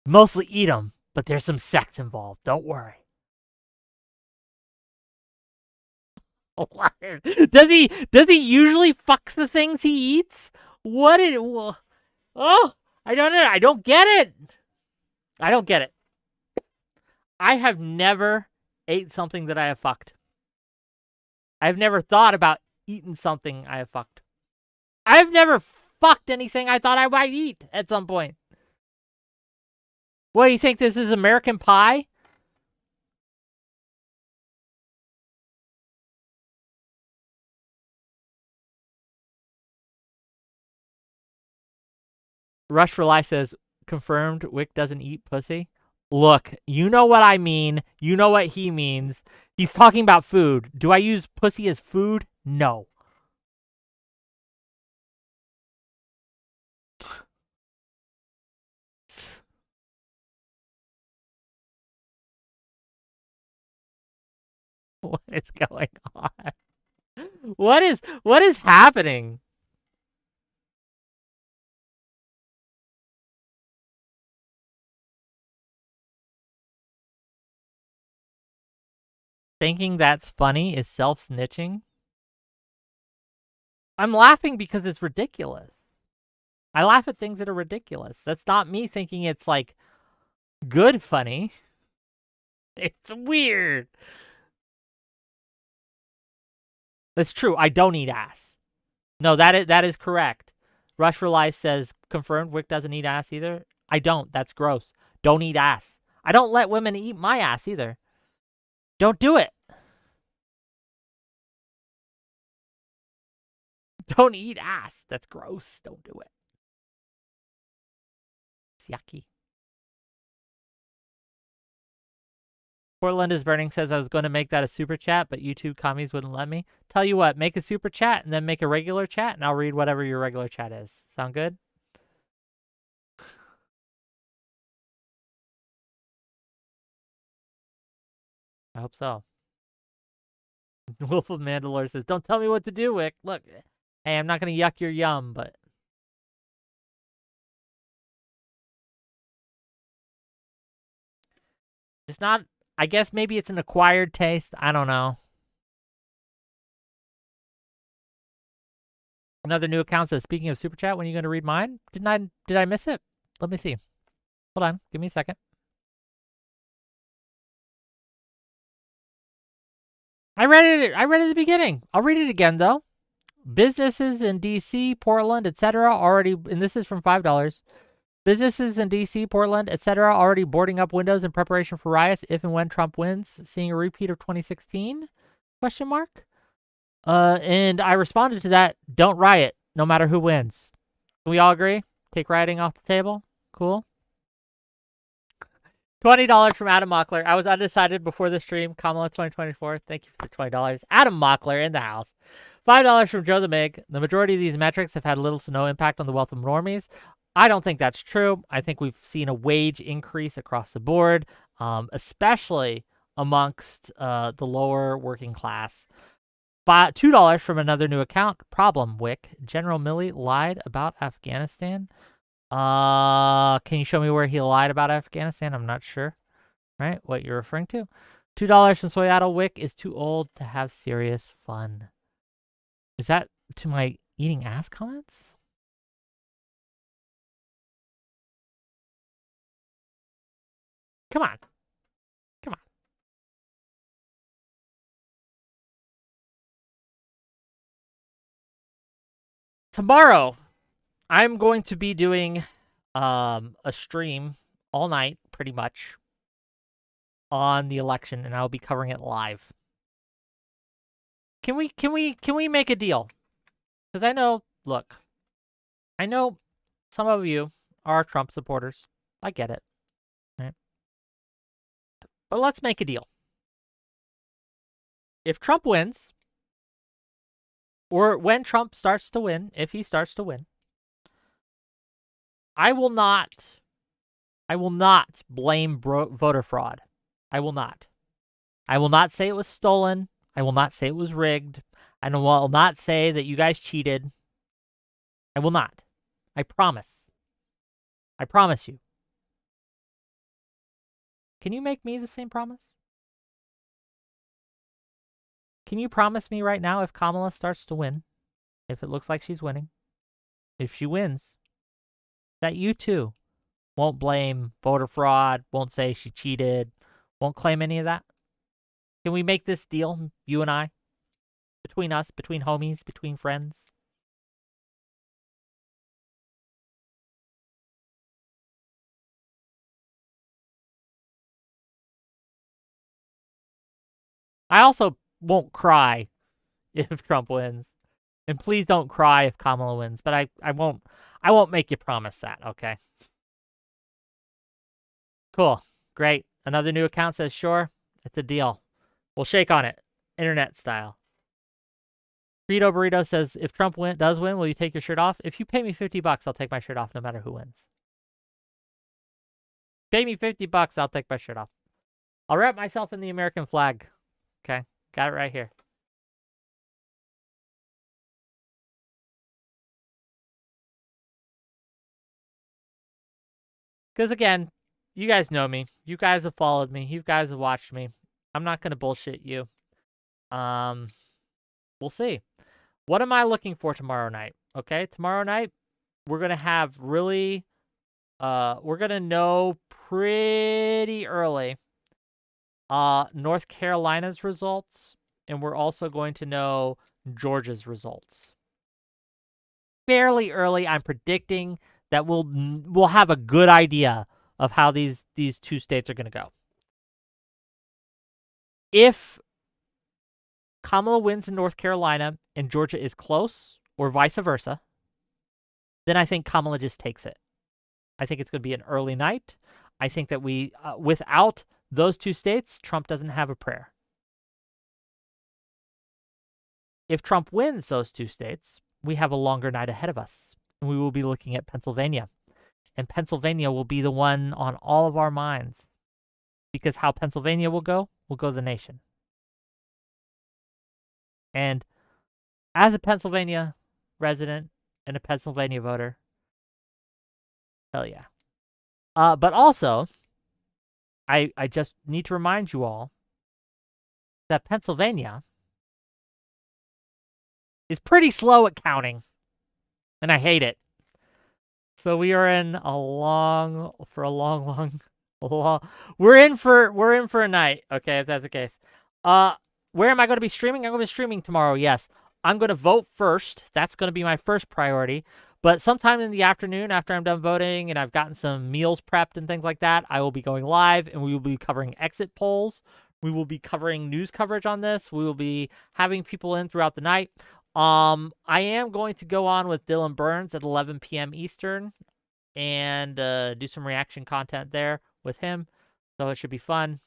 mostly eat him, but there's some sex involved. Don't worry. What? Does he usually fuck the things he eats? What did oh, I don't know. I don't get it. I don't get it. I have never ate something that I have fucked. I've never thought about eating something I have fucked. I've never fucked anything I thought I might eat at some point. What, do you think this is American Pie? Rush for Life says, confirmed Wick doesn't eat pussy. Look, you know what I mean. You know what he means. He's talking about food. Do I use pussy as food? No. What is going on? What is happening? Thinking that's funny is self-snitching. I'm laughing because it's ridiculous. I laugh at things that are ridiculous. That's not me thinking it's like good funny. It's weird. That's true. I don't eat ass. No, that is correct. Rush for Life says, confirmed Wick doesn't eat ass either. I don't. That's gross. Don't eat ass. I don't let women eat my ass either. Don't do it. Don't eat ass. That's gross. Don't do it. It's yucky. Portland is Burning says I was going to make that a super chat, but YouTube commies wouldn't let me. Tell you what, make a super chat and then make a regular chat, and I'll read whatever your regular chat is. Sound good? I hope so. Wolf of Mandalore says, don't tell me what to do, Wick. Look, hey, I'm not going to yuck your yum, but... It's not... I guess maybe it's an acquired taste. I don't know. Another new account says, speaking of super chat, when are you going to read mine? Did I miss it? Let me see. Hold on. Give me a second. I read it at the beginning. I'll read it again, though. Businesses in D.C., Portland, etc. already, and this is from $5. Businesses in D.C., Portland, etc. already boarding up windows in preparation for riots if and when Trump wins, seeing a repeat of 2016? Question mark. And I responded to that, don't riot, no matter who wins. Can we all agree? Take rioting off the table? Cool. $20 from Adam Mockler. I was undecided before the stream. Kamala 2024. Thank you for the $20. Adam Mockler in the house. $5 from Joe the Mig. The majority of these metrics have had little to no impact on the wealth of normies. I don't think that's true. I think we've seen a wage increase across the board, especially amongst the lower working class. $2 from another new account. Problem, Wick. General Milley lied about Afghanistan. Can you show me where he lied about Afghanistan? I'm not sure, right? What you're referring to. $2 from Soyato. Wick is too old to have serious fun. Is that to my eating ass comments? Come on. Come on. Tomorrow, I'm going to be doing a stream all night, pretty much, on the election, and I'll be covering it live. Can we make a deal? Because I know, look, I know some of you are Trump supporters. I get it. Right? But let's make a deal. If Trump wins, or when Trump starts to win, if he starts to win, I will not blame voter fraud. I will not. I will not say it was stolen. I will not say it was rigged. I will not say that you guys cheated. I will not. I promise. I promise you. Can you make me the same promise? can you promise me right now if Kamala starts to win, if it looks like she's winning, if she wins, that you too won't blame voter fraud, won't say she cheated, won't claim any of that? Can we make this deal, you and I? Between us, between homies, between friends? I also won't cry if Trump wins. And please don't cry if Kamala wins, but I won't make you promise that, okay? Cool. Great. Another new account says, sure, it's a deal. We'll shake on it, internet style. Frito Burrito says, if Trump does win, will you take your shirt off? If you pay me $50, I'll take my shirt off no matter who wins. Pay me $50, I'll take my shirt off. I'll wrap myself in the American flag. Okay, got it right here. Because again, you guys know me. You guys have followed me. You guys have watched me. I'm not going to bullshit you. We'll see. What am I looking for tomorrow night? Okay, tomorrow night, we're going to have really, we're going to know pretty early North Carolina's results, and we're also going to know Georgia's results. Fairly early, I'm predicting that we'll have a good idea of how these two states are going to go. If Kamala wins in North Carolina and Georgia is close, or vice versa, then I think Kamala just takes it. I think it's going to be an early night. I think that we, without those two states, Trump doesn't have a prayer. If Trump wins those two states, we have a longer night ahead of us, and we will be looking at Pennsylvania. And Pennsylvania will be the one on all of our minds, because how Pennsylvania will go the nation. And as a Pennsylvania resident and a Pennsylvania voter, hell yeah. But also, I just need to remind you all that Pennsylvania is pretty slow at counting, and I hate it. So we are in we're in for a night, okay, if that's the case. Where am I going to be streaming? I'm going to be streaming tomorrow, yes. I'm going to vote first. That's going to be my first priority. But sometime in the afternoon, after I'm done voting and I've gotten some meals prepped and things like that, I will be going live, and we will be covering exit polls. We will be covering news coverage on this. We will be having people in throughout the night. I am going to go on with Dylan Burns at 11 p.m. Eastern and do some reaction content there with him. So it should be fun.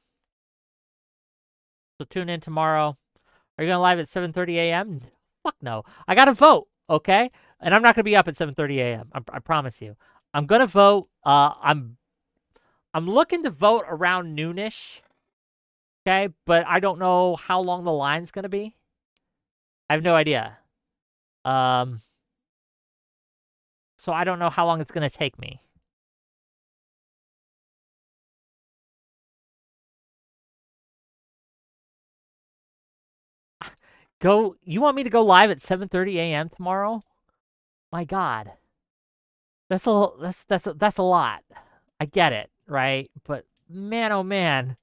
So tune in tomorrow. Are you going live at 7:30 a.m.? Fuck no. I got to vote, okay? And I'm not going to be up at 7:30 a.m. I promise you. I'm going to vote. I'm looking to vote around noonish, okay? But I don't know how long the line's going to be. I have no idea. So I don't know how long it's going to take me. You want me to go live at 7:30 a.m. tomorrow? My God. That's a lot. I get it, right? But man, oh man.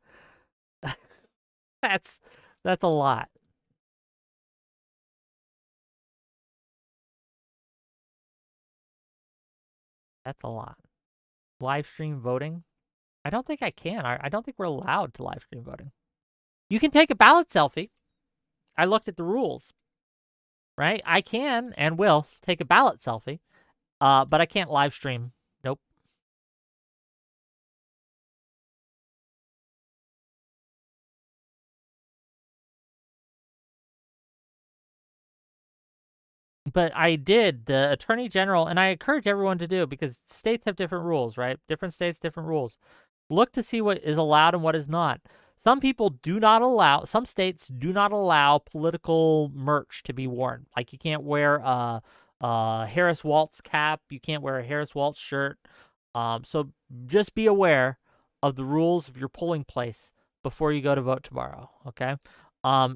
that's a lot. That's a lot. Live stream voting? I don't think I can. I don't think we're allowed to live stream voting. You can take a ballot selfie. I looked at the rules, right? I can and will take a ballot selfie, but I can't live stream. Nope. But I did, the Attorney General, and I encourage everyone to do, because states have different rules, right? Different states, different rules. Look to see what is allowed and what is not. Some states do not allow political merch to be worn. Like you can't wear a Harris Waltz cap. You can't wear a Harris Waltz shirt. So just be aware of the rules of your polling place before you go to vote tomorrow, okay?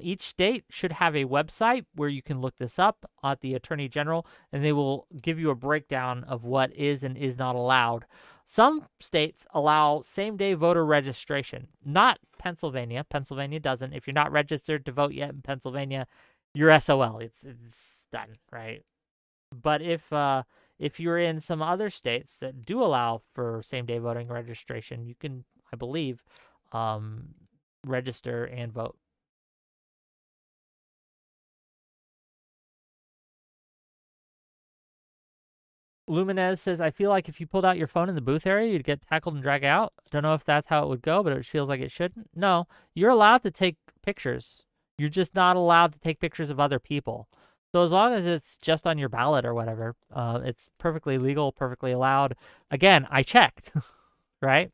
Each state should have a website where you can look this up at the Attorney General, and they will give you a breakdown of what is and is not allowed. Some states allow same-day voter registration. Not Pennsylvania. Pennsylvania doesn't. If you're not registered to vote yet in Pennsylvania, you're SOL. It's done, right? But if you're in some other states that do allow for same-day voting registration, you can, I believe, register and vote. Luminez says, I feel like if you pulled out your phone in the booth area, you'd get tackled and dragged out. Don't know if that's how it would go, but it feels like it shouldn't. No, you're allowed to take pictures. You're just not allowed to take pictures of other people. So as long as it's just on your ballot or whatever, it's perfectly legal, perfectly allowed. Again, I checked, right?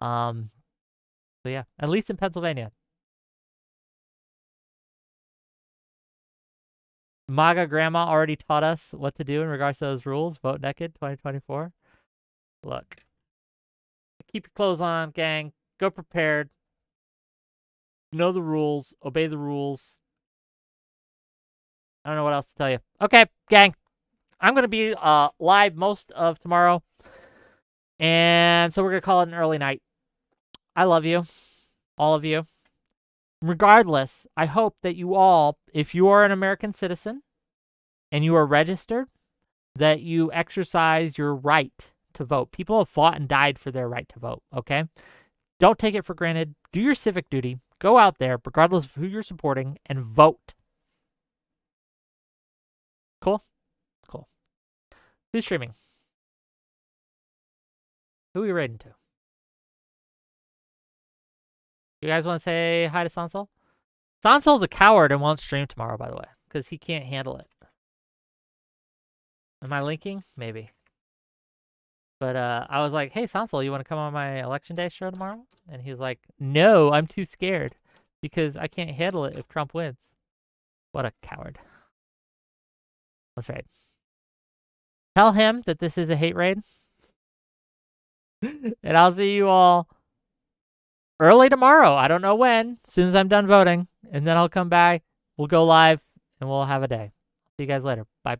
So yeah, at least in Pennsylvania. MAGA grandma already taught us what to do in regards to those rules. Vote naked 2024. Look, keep your clothes on, gang. Go prepared. Know the rules. Obey the rules. I don't know what else to tell you. Okay, gang. I'm going to be live most of tomorrow. And so we're going to call it an early night. I love you. All of you. Regardless, I hope that you all, if you are an American citizen and you are registered, that you exercise your right to vote. People have fought and died for their right to vote, okay? Don't take it for granted. Do your civic duty. Go out there, regardless of who you're supporting, and vote. Cool? Cool. Who's streaming? Who are we raiding to? You guys want to say hi to Sansol? Sansol's a coward and won't stream tomorrow, by the way, because he can't handle it. Am I linking? Maybe. But I was like, hey, Sansol, you want to come on my Election Day show tomorrow? And he was like, no, I'm too scared because I can't handle it if Trump wins. What a coward. Let's raid. Tell him that this is a hate raid. And I'll see you all early tomorrow. I don't know when. As soon as I'm done voting. And then I'll come back. We'll go live. And we'll have a day. See you guys later. Bye.